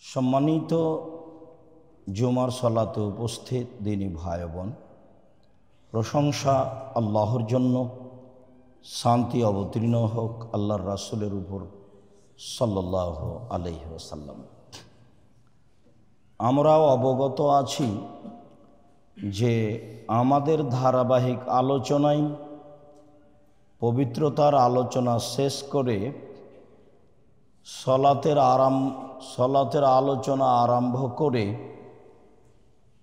সম্মানিত জুমার সালাতে উপস্থিত দিনী ভাই বোন, প্রশংসা আল্লাহর জন্য, শান্তি অবতীর্ণ হোক আল্লাহর রাসূলের উপর সাল্লাল্লাহু আলাইহি ওয়াসাল্লাম। আমরাও অবগত আছি যে আমাদের ধারাবাহিক আলোচনায় পবিত্রতার আলোচনা শেষ করে সলাতের আলোচনা আরম্ভ করে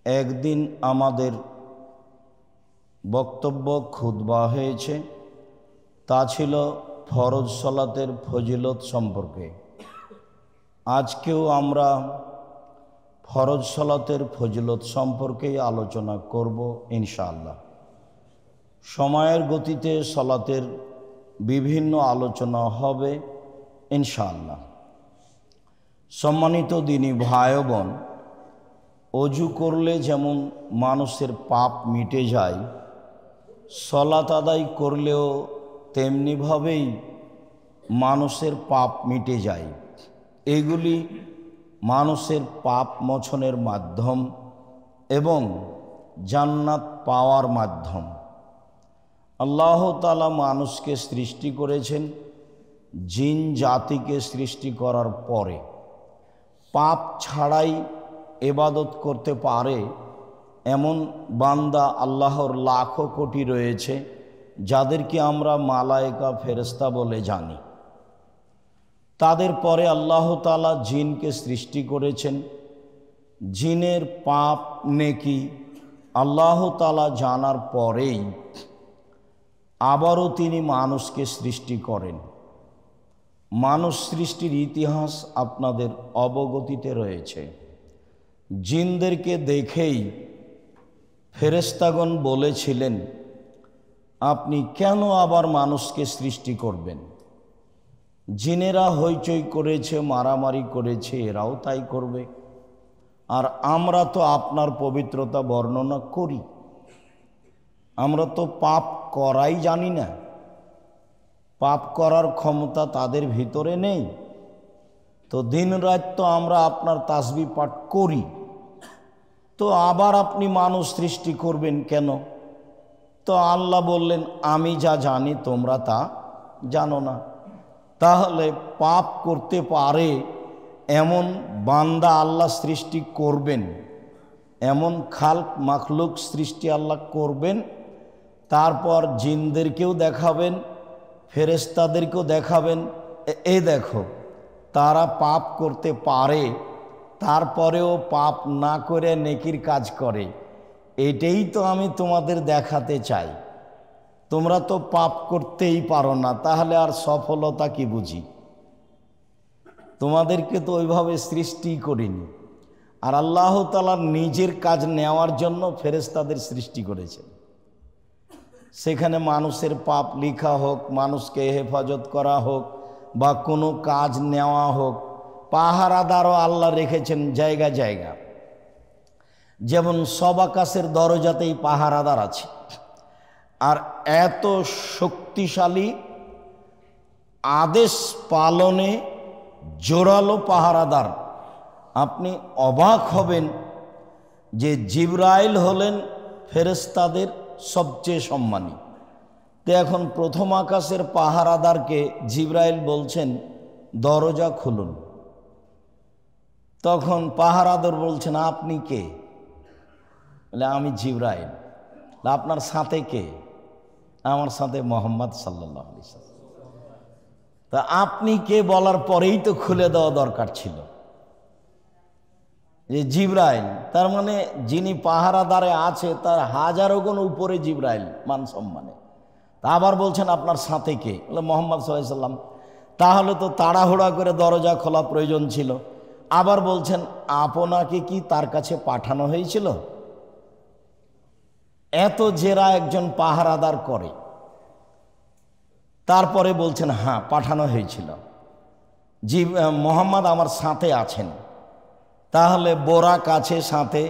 একদিন আমাদের বক্তব্য খুতবা হয়েছে, তা ছিল ফরজ সলাতের ফজিলত সম্পর্কে। আজকেও আমরা ফরজ সলাতের ফজিলত সম্পর্কেই আলোচনা করব ইনশাআল্লাহ। সময়ের গতিতে সলাতের বিভিন্ন আলোচনা হবে ইনশাআল্লাহ। সম্মানিত দিনী ভাই বোন, অজু করলে যেমন মানুষের পাপ মিটে যায়, সলাত আদায় করলেও তেমনিভাবেই মানুষের পাপ মিটে যায়। এগুলি মানুষের পাপ মোচনের মাধ্যম এবং জান্নাত পাওয়ার মাধ্যম। আল্লাহ তাআলা মানুষকে সৃষ্টি করেছেন জিন জাতিকে সৃষ্টি করার পরে। পাপ ছাড়াই ইবাদত করতে পারে এমন বান্দা আল্লাহর লাখো কোটি রয়েছে, যাদেরকে আমরা মালায়েকা ফেরেশতা বলে জানি। তাদের পরে আল্লাহ তাআলা জিনকে সৃষ্টি করেছেন। জিনের পাপ নেকি আল্লাহ তাআলা জানার পরেই আবারও তিনি মানুষকে সৃষ্টি করেন। মানুষ সৃষ্টির ইতিহাস আপনাদের অবগতিতে রয়েছে। জিনদেরকে দেখেই ফেরেশতাগণ বলেছিলেন, আপনি কেন আবার মানুষকে সৃষ্টি করবেন? জিনেরা হইচই করেছে, মারামারি করেছে, এরাও তাই করবে। আর আমরা তো আপনার পবিত্রতা বর্ণনা করি, আমরা তো পাপ করাই জানি না। পাপ করার ক্ষমতা তাদের ভিতরে নেই। তো দিন রাত তো আমরা আপনার তাসবিহ পাঠ করি, তো আবার আপনি মানুষ সৃষ্টি করবেন কেন? তো আল্লাহ বললেন, আমি যা জানি তোমরা তা জানো না। তাহলে পাপ করতে পারে এমন বান্দা আল্লাহ সৃষ্টি করবেন, এমন খালক মাখলুক সৃষ্টি আল্লাহ করবেন, তারপর জিনদেরকেও দেখাবেন, ফেরেশতাদেরকেও দেখাবেন, এই দেখো তারা পাপ করতে পারে, তারপরেও পাপ না করে নেকির কাজ করে। এটাই তো আমি তোমাদের দেখাতে চাই। তোমরা তো পাপ করতেই পারো না, তাহলে আর সফলতা কি বুঝি? তোমাদেরকে তো ওইভাবে সৃষ্টি করিনি। আর আল্লাহ তাআলা নিজের কাজ নেওয়ার জন্য ফেরেশতাদের সৃষ্টি করেছেন। সেখানে মানুষের পাপ লিখা হোক, মানুষকে হেফাজত করা হোক, বা কোনো কাজ নেওয়া হোক, পাহারাদারও আল্লাহ রেখেছেন জায়গা জায়গা। যেমন সব আকাশের দরজাতেই পাহারাদার আছে। আর এত শক্তিশালী আদেশ পালনে জোরালো পাহারাদার, আপনি অবাক হবেন যে জিবরাইল হলেন ফেরেশতাদের সবচেয়ে সম্মানী। তো এখন প্রথম আকাশের পাহারাদারকে জিবরাইল বলছেন, দরজা খুলুন। তখন পাহারাদার বলছেন, আপনি কে? বলে, আমি জিবরাইল। আপনার সাথে কে? আমার সাথে মোহাম্মদ সাল্লাল্লাহু আলাইহি ওয়াসাল্লাম। তা আপনি কে বলার পরেই তো খুলে দেওয়া দরকার ছিল যে জিবরাইল। তার মানে যিনি পাহারাদারে আছে তার হাজারো গুণ উপরে জিবরাইল মান সম্মানে। তা আবার বলছেন, আপনার সাথে কে? বলে, মোহাম্মদ সাল্লাল্লাহু আলাইহি ওয়াসাল্লাম। তাহলে তো তাড়াহুড়া করে দরজা খোলা প্রয়োজন ছিল। আবার বলছেন, আপনাকে কি তার কাছে পাঠানো হয়েছিল? এত জেরা একজন পাহারাদার করে। তারপরে বলছেন, হ্যাঁ পাঠানো হয়েছিল, মোহাম্মদ আমার সাথে আছেন। তাহলে বোরাক আছে সাথে,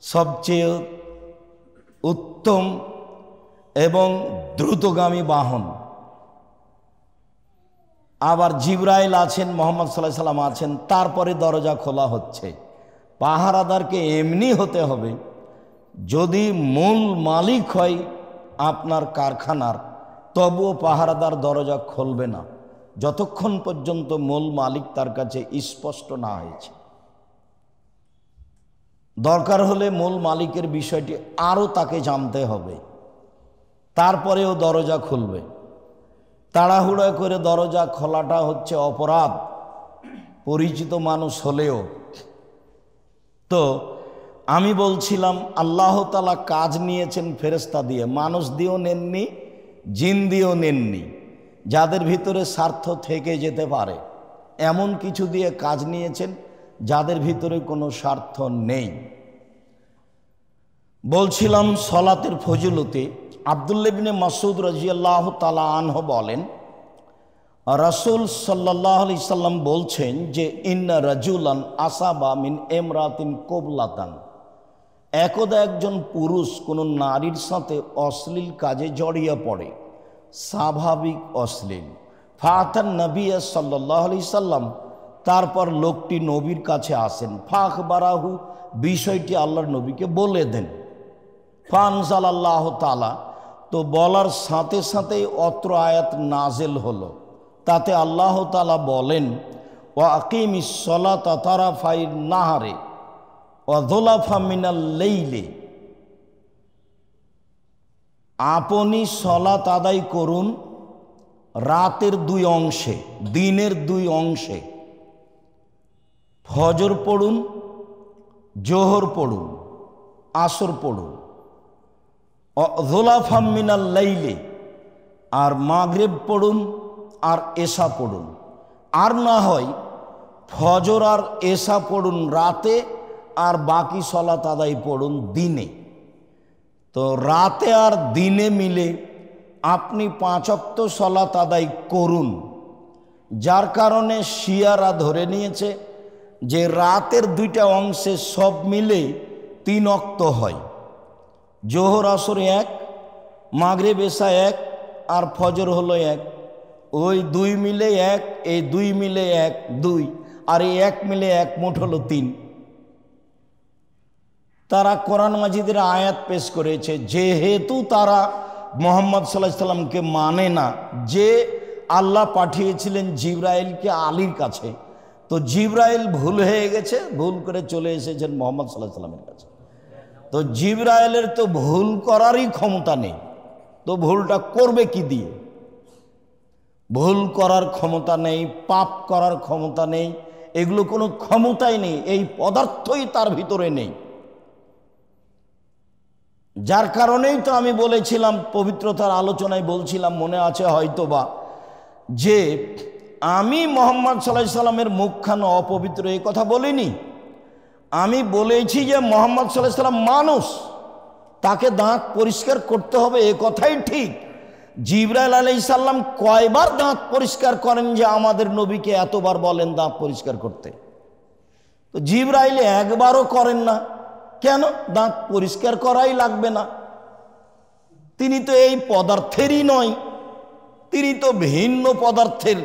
সবচেয়ে উত্তম এবং দ্রুতগামী বাহন। আবার জিবরাইল আছেন, মোহাম্মদ সাল্লাল্লাহু আলাইহি সাল্লাম আছেন, তারপরে দরজা খোলা হচ্ছে। পাহারাদারকে এমনি হতে হবে, যদি মূল মালিক হয় আপনার কারখানার, তবুও পাহারাদার দরজা খুলবে না যতক্ষণ পর্যন্ত মূল মালিক তার কাছে স্পষ্ট না হয়েছে। দরকার হলে মূল মালিকের বিষয়টি আরও তাকে জানতে হবে, তারপরেও দরজা খুলবে। তাড়াহুড়ো করে দরজা খোলাটা হচ্ছে অপরাধ, পরিচিত মানুষ হলেও। তো আমি বলছিলাম আল্লাহ তাআলা কাজ নিয়েছেন ফেরেশতা দিয়ে, মানুষ দিয়েও নেননি, জিন দিয়েও নেননি। যাদের ভিতরে স্বার্থ থেকে যেতে পারে এমন কিছু দিয়ে কাজ নিয়েছেন যাদের ভিতরে কোনো স্বার্থ নেই। বলছিলাম সলাতের ফজিলতে আব্দুল্লাহ ইবনে মাসউদ রাদিয়াল্লাহু তাআলা আনহু বলেন, রাসূল সাল্লাল্লাহু আলাইহি সাল্লাম বলছেন যে ইন্না রাজুলান আসাবা মিন ইমরাতিন কুবলাতান, একদা একজন পুরুষ কোনো নারীর সাথে অশ্লীল কাজে জড়িয়ে পড়ে, স্বাভাবিক অশ্লীল। ফাতান নবী সাল্লাল্লাহু আলাইহি সাল্লাম, তারপর লোকটি নবীর কাছে আসেন। ফাখবারাহু, বিষয়টি আল্লাহর নবীকে বলে দেন। ফানজালাল্লাহু তাআলা, তো বলার সাথে সাথেই অত্র আয়াত নাজেল হলো। তাতে আল্লাহ তাআলা বলেন, ওয়া আকিমিস সলাতা তারাফাইন নাহারে ওয়া যুলাফা মিনাল লাইলি, আপনি সলাত আদায় করুন রাতের দুই অংশে, দিনের দুই অংশে। ফজর পড়ুন, জোহর পড়ুন, আসর পড়ুন। যুলাফা মিনাল লাইলি, আর মাগরিব পড়ুন আর এশা পড়ুন। আর না হয় ফজর আর এশা পড়ুন রাতে, আর বাকি সলাত আদায় পড়ুন দিনে। তো রাতে আর দিনে মিলে আপনি 5 ওয়াক্ত সলাত আদায় করুন। যার কারণে শিয়ারা ধরে নিয়েছে যে রাতের দুইটা অংশে সব মিলে 3 ওয়াক্ত হয়। জোহর আসর 1, মাগরিব এশা 1, আর ফজর হলো 1। ওই 2 মিলে 1, এই 2 মিলে 1 2, আর এই 1 মিলে 1, মোট হলো 3। তারা কোরআন মাজিদের আয়াত পেশ করেছে, যেহেতু তারা মুহাম্মদ সাল্লাল্লাহু আলাইহি সাল্লামকে মানে না, যে আল্লাহ পাঠিয়েছিলেন জিবরাইলকে আলীর কাছে, তো জিবরাইল ভুল হয়ে গেছে, ভুল করে চলে এসেছেন মুহাম্মদ সাল্লাল্লাহু আলাইহি সাল্লামের কাছে। তো জিবরাইলের তো ভুল করারই ক্ষমতা নেই, তো ভুলটা করবে কি দিয়ে? ভুল করার ক্ষমতা নেই, পাপ করার ক্ষমতা নেই, এগুলো কোনো ক্ষমতাই নেই, এই পদার্থই তার ভিতরে নেই। যার কারণেই তো আমি বলেছিলাম, পবিত্রতার আলোচনায় বলছিলাম, মনে আছে হয়তোবা, যে আমি মুহাম্মদ সাল্লাল্লাহু আলাইহি সাল্লামের মুখখানা অপবিত্র এই কথা বলিনি। আমি বলেছি যে মুহাম্মদ সাল্লাল্লাহু আলাইহি সাল্লাম মানুষ, তাকে দাঁত পরিষ্কার করতে হবে, এ কথাই ঠিক। জিবরাইল আলাইহিস সালাম কয়বার দাঁত পরিষ্কার করেন যে আমাদের নবীকে এতবার বলেন দাঁত পরিষ্কার করতে? তো জিবরাইল একবারও করেন না। কেন? দাঁত পরিষ্কার করাই লাগবে না, তিনি তো এই পদার্থেরই নয়, তিনি তো ভিন্ন পদার্থের।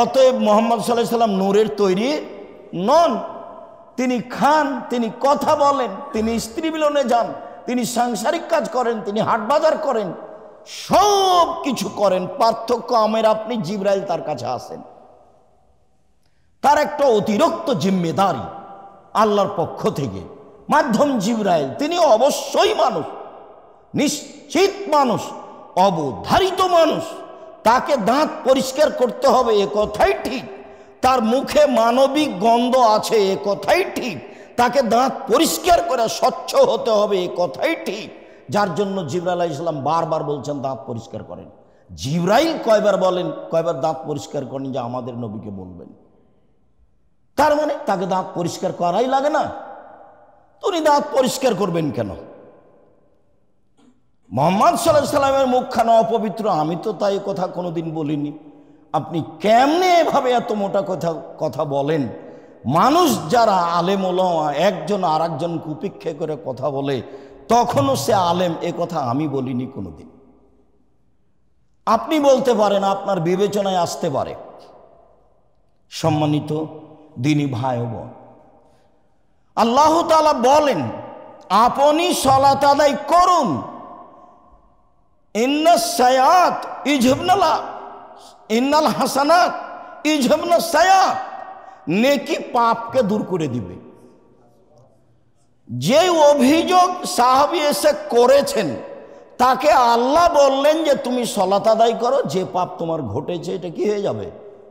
অতএব মুহাম্মদ সাল্লাল্লাহু আলাইহি সাল্লাম নূরের তৈরি নন। তিনি খান, তিনি কথা বলেন, তিনি স্ত্রী মিলনে যান, তিনি সাংসারিক কাজ করেন, তিনি হাট বাজার করেন, সব কিছু করেন। পার্থক্য আমের আপনি, জিবরাইল তার কাছে আসেন, তার একটা অতিরিক্ত জিম্মেদারি আল্লাহর পক্ষ থেকে, মাধ্যম জিবরাইল। তিনি অবশ্যই মানুষ, নিশ্চিত মানুষ, অবধারিত মানুষ। তাকে দাঁত পরিষ্কার করতে হবে, এ কথাই ঠিক। তার মুখে মানবিক গন্ধ আছে, এ কথাই ঠিক। তাকে দাঁত পরিষ্কার করে স্বচ্ছ হতে হবে, এ কথাই ঠিক। যার জন্য জিবরাইল আলাইহিস সালাম বারবার বলছেন দাঁত পরিষ্কার করেন। জিবরাইল কয়বার বলেন, কয়বার দাঁত পরিষ্কার করেন যে আমাদের নবীকে বলবেন। তার মানে তাকে দাঁত পরিষ্কার করাই লাগে না, উনি দাঁত পরিষ্কার করবেন কেন? মুহাম্মদ সাল্লাল্লাহু আলাইহি সাল্লামের মুখখানা অপবিত্র, আমি তো তাই কথা কোনোদিন বলিনি। আপনি কেমনে এভাবে এত মোটা কথা বলেন? মানুষ যারা আলেম ওলামা একজন আর একজনকে উপেক্ষা করে কথা বলে, তখনও সে আলেম, এ কথা আমি বলিনি কোনোদিন। আপনি বলতে পারেন, আপনার বিবেচনায় আসতে পারে, সম্মানিত দিনী ভাই ও বোন, আল্লাহ তাআলা বলেন আপনি সালাত আদায় করুন। ইন্নাল হাসানাত ইযহাবনা সাইয়্যাত, নেকি পাপকে দূর করে দিবে। যে অভিযোগ সাহাবী এসে করেছেন তাকে আল্লাহ বললেন যে তুমি সালাত আদায় করো, যে পাপ তোমার ঘটেছে এটা কি হয়ে যাবে?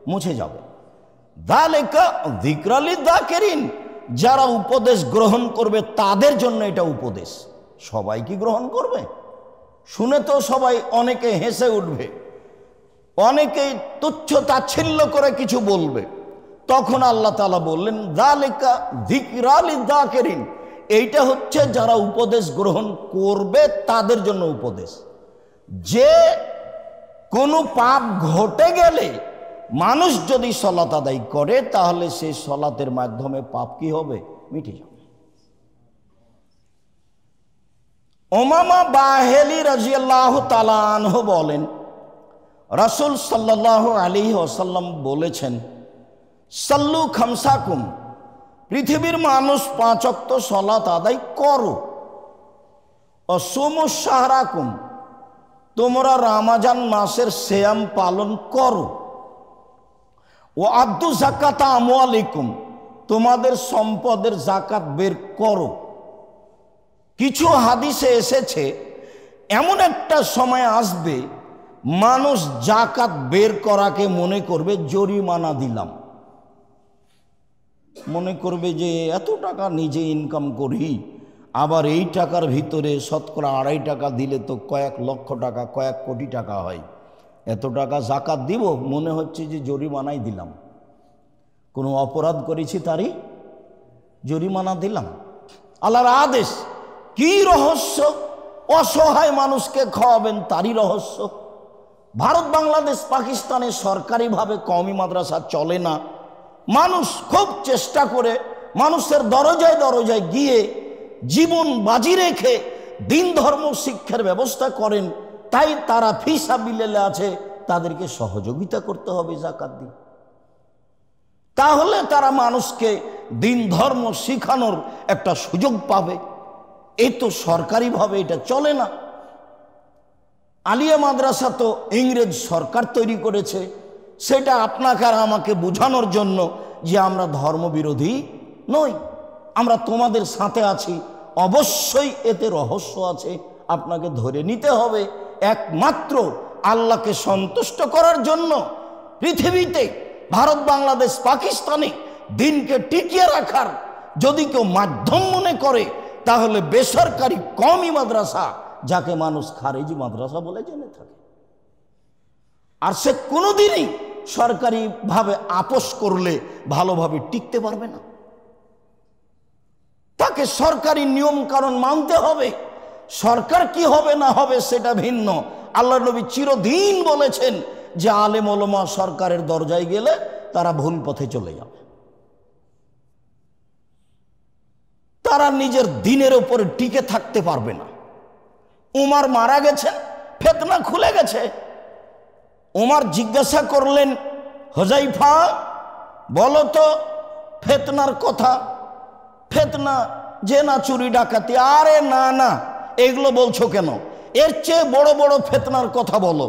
মুছে যাবে। যালিকা যিকরা লিয-যাকিরিন, যারা উপদেশ গ্রহণ করবে তাদের জন্য এটা উপদেশ। সবাই কি গ্রহণ করবে? শুনে তো সবাই অনেকে হেসে উঠবে, অনেকেই তুচ্ছ তাচ্ছিল্য করে কিছু বলবে। তখন আল্লাহ তাআলা বললেন যালিকা যিকরা লিয-যাকিরিন, এইটা হচ্ছে যারা উপদেশ গ্রহণ করবে তাদের জন্য উপদেশ। যে কোনো পাপ ঘটে গেলে মানুষ যদি সালাত আদায় করে তাহলে সেই সালাতের মাধ্যমে পাপ কি হবে? মিটে যাবে। উমামা বাহিলি রাদিয়াল্লাহু তাআলা আনহু বলেন রাসূল সাল্লাল্লাহু আলাইহি ওয়াসাল্লাম বলেছেন, সাল্লু খামসাকুম, পৃথিবীর মানুষ 5 ওয়াক্ত সালাত আদায় করো। অসুমু শাহরাকুম, তোমরা রমজান মাসের সিয়াম পালন করো। ও আদ্দু যাকাতা আমওয়ালিকুম, তোমাদের সম্পদের যাকাত বের করো। কিছু হাদিসে এসেছে এমন একটা সময় আসবে মানুষ যাকাত বের করাকে মনে করবে জরিমানা দিলাম, মনে করবে যে এত টাকা নিজে ইনকাম করি, আবার এই টাকার ভিতরে শতকরা 2.5 টাকা দিলে তো কয়েক লক্ষ টাকা, কয়েক কোটি টাকা হয়, এত টাকা যাকাত দিব, মনে হচ্ছে যে জরিমানাই দিলাম, কোনো অপরাধ করেছি তারই জরিমানা দিলাম। আল্লাহর আদেশ। কি রহস্য? অসহায় মানুষকে খাওয়াবেন তারই রহস্য। ভারত, বাংলাদেশ, পাকিস্তানে সরকারিভাবে কওমি মাদ্রাসা চলে না। মানুষ খুব চেষ্টা করে মানুষের দরজায় দরজায় গিয়ে জীবন বাজি রেখে দিন ধর্ম শিক্ষার ব্যবস্থা করেন। তাই তারা ফি সাবিলিল্লাহ আছে, তাদেরকে সহযোগিতা করতে হবে যাকাত দিয়ে। তাহলে তারা মানুষকে দিন ধর্ম শিখানোর একটা সুযোগ পাবে। এই তো সরকারিভাবে এটা চলে না। আলিয়া মাদ্রাসা তো ইংরেজ সরকার তৈরি করেছে, সেটা আপনাকে আর আমাকে বোঝানোর জন্য যে আমরা ধর্মবিরোধী নই, আমরা তোমাদের সাথে আছি। অবশ্যই এতে রহস্য আছে, আপনাকে ধরে নিতে হবে। একমাত্র আল্লাহকে সন্তুষ্ট করার জন্য পৃথিবীতে ভারত, বাংলাদেশ, পাকিস্তানে দিনকে টিকিয়ে রাখার যদি কেউ মাধ্যম মনে করে তাহলে বেসরকারি কওমি মাদ্রাসা, যাকে মানুষ খারেজি মাদ্রাসা বলে জেনে থাকে, আর সে কোনোদিনই সরকারিভাবে আপোষ করলে ভালোভাবে টিকতে পারবে না। তাকে সরকারি নিয়ম কানুন মানতে হবে। সরকার কি হবে না হবে সেটা ভিন্ন। আল্লাহর নবী চিরদিন বলেছেন যে আলেম ওলামা সরকারের দরজায় গেলে তারা ভুল পথে চলে যাবে, তারা নিজের দিনের উপরে টিকে থাকতে পারবে না। উমর মারা গেছেন, ফিতনা খুলে গেছে। উমর জিজ্ঞাসা করলেন, হুযায়ফা বলো তো ফিতনার কথা, ফিতনা জেনা চুরি ডাকাতি, আরে না না এগুলো বলছো কেন, এর চেয়ে বড় বড় ফিতনার কথা বলো।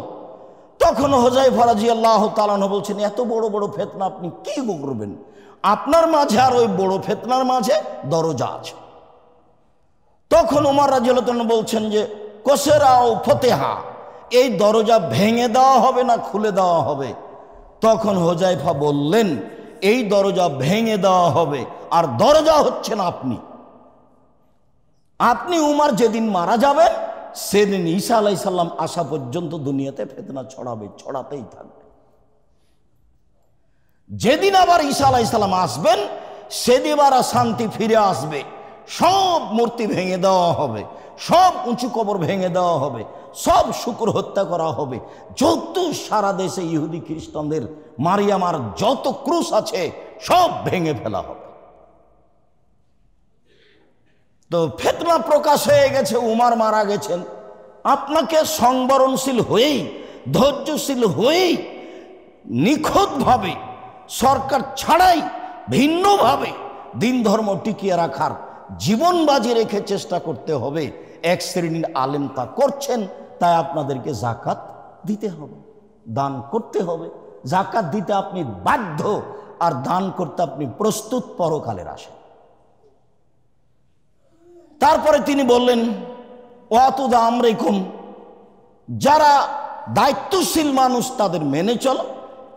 তখন হুযায়ফা রাদিয়াল্লাহু তাআলা বলছেন, এত বড় বড় ফিতনা আপনি কি করবেন? আপনার মাঝে আর ওই বড় ফিতনার মাঝে দরজা আছে। তখন ওমর রাদিয়াল্লাহু আনহু বলছেন যে কসরা ও ফতেহা, এই দরজা ভেঙে দেওয়া হবে না খুলে দেওয়া হবে? তখন হুযায়ফা বললেন, এই দরজা ভেঙে দেওয়া হবে, আর দরজা হচ্ছেন আপনি। আপনি উমর যেদিন মারা যাবেন সেদিন ঈসা আলাইহিস সালাম আসা পর্যন্ত দুনিয়াতে ফিতনা ছড়াবে, ছড়াতেই থাকবে। যেদিন আবার ঈসা আলাইহিস সালাম আসবেন সেদিন আবার শান্তি ফিরে আসবে। সব মূর্তি ভেঙে দেওয়া হবে, সব উঁচু কবর ভেঙে দেওয়া হবে, সব শুকর হত্যা করা হবে, যত সারা দেশে ইহুদি খ্রিস্টানদের মারিয়ামার যত ক্রুশ আছে সব ভেঙে ফেলা হবে। তো ফিতনা প্রকাশ হয়ে গেছে, উমর মারা গেছেন। আপনাকে সংবরণশীল হয়েই, ধৈর্যশীল হয়েই নিখুঁতভাবে সরকার ছাড়াই ভিন্নভাবে দিন ধর্ম টিকিয়ে রাখার জীবন বাজি রেখে চেষ্টা করতে হবে। এক শ্রেণীর আলেম তা করছেন, তাই আপনাদেরকে জাকাত দিতে হবে, দান করতে হবে। জাকাত দিতে আপনি বাধ্য, আর দান করতে আপনি প্রস্তুত পরকালের আশা। তারপরে তিনি বললেন, ওয়াতুদা আমরাইকুম, যারা দায়িত্বশীল মানুষ তাদের মেনে চলো,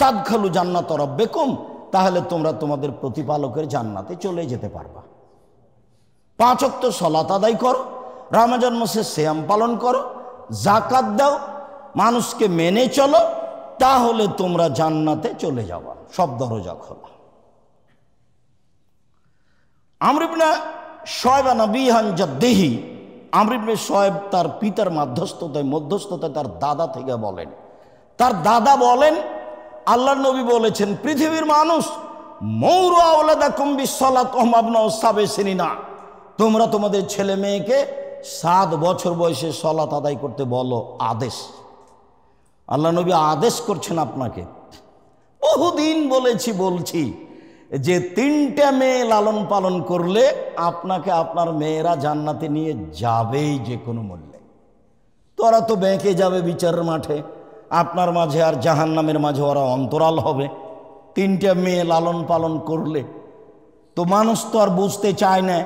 তাদখালু জান্নাত রাব্বিকুম, তাহলে তোমরা তোমাদের প্রতিপালকের জান্নাতে চলে যেতে পারবা। 5 ওয়াক্ত সালাত আদায় করো, রমজান মাসে সিয়াম পালন করো, জাকাত দাও, মানুষকে মেনে চলো, তাহলে তোমরা জান্নাতে চলে যাবা, সব দরজা খোলা। আমর ইবনে শুআয়ব নবিহান জাদ্দিহি, আমর ইবনে শুআয়ব তার পিতার মধ্যস্থতায় তার দাদা থেকে বলেন, তার দাদা বলেন আল্লাহর নবী বলেছেন, পৃথিবীর মানুষ মৌরু আওলাদাকুম বিসসালাত ওয়া হুম আবনাউ সাবঈ সিনিনা, তোমরা তোমাদের ছেলে মেয়েকে 7 বছর বয়সে সালাত আদায় করতে বলো। আদেশ, আল্লাহ নবী আদেশ করছেন আপনাকে। বহুদিন বলছি যে 3টে মেয়ে লালন পালন করলে আপনাকে আপনার মেয়েরা জান্নাতে নিয়ে যাবেই যে কোনো মূল্যে। তোরা তো বেঁকে যাবে বিচারের মাঠে, আপনার মাঝে আর জাহান্নামের মাঝে ওরা অন্তরাল হবে। 3টে মেয়ে লালন পালন করলে তো মানুষ তো আর বুঝতে চায় না।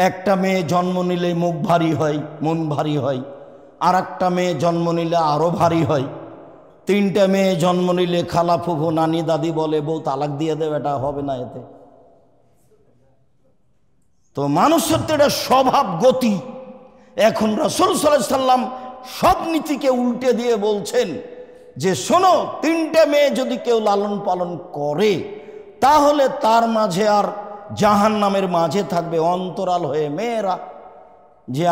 একটা মেয়ে জন্ম নিলে মুখ ভারী হয়, মন ভারী হয়, আর একটা মেয়ে জন্ম নিলে আরো ভারী হয়। 3টে মেয়ে জন্ম নিলে খালা ফুফু নানি দাদি বলে, বউ তালাক দিয়ে দেবে, এটা হবে না এতে। তো মানুষের তো এটা স্বভাব গতি। এখন রাসূল সাল্লাল্লাহু আলাইহি সাল্লাম সব নীতিকে উল্টে দিয়ে বলছেন যে শোনো, 3টে মেয়ে যদি কেউ লালন পালন করে তাহলে তার মাঝে আর জাহান্নামের মাঝে থাকবে অন্তরাল হয়ে মেয়েরা, যে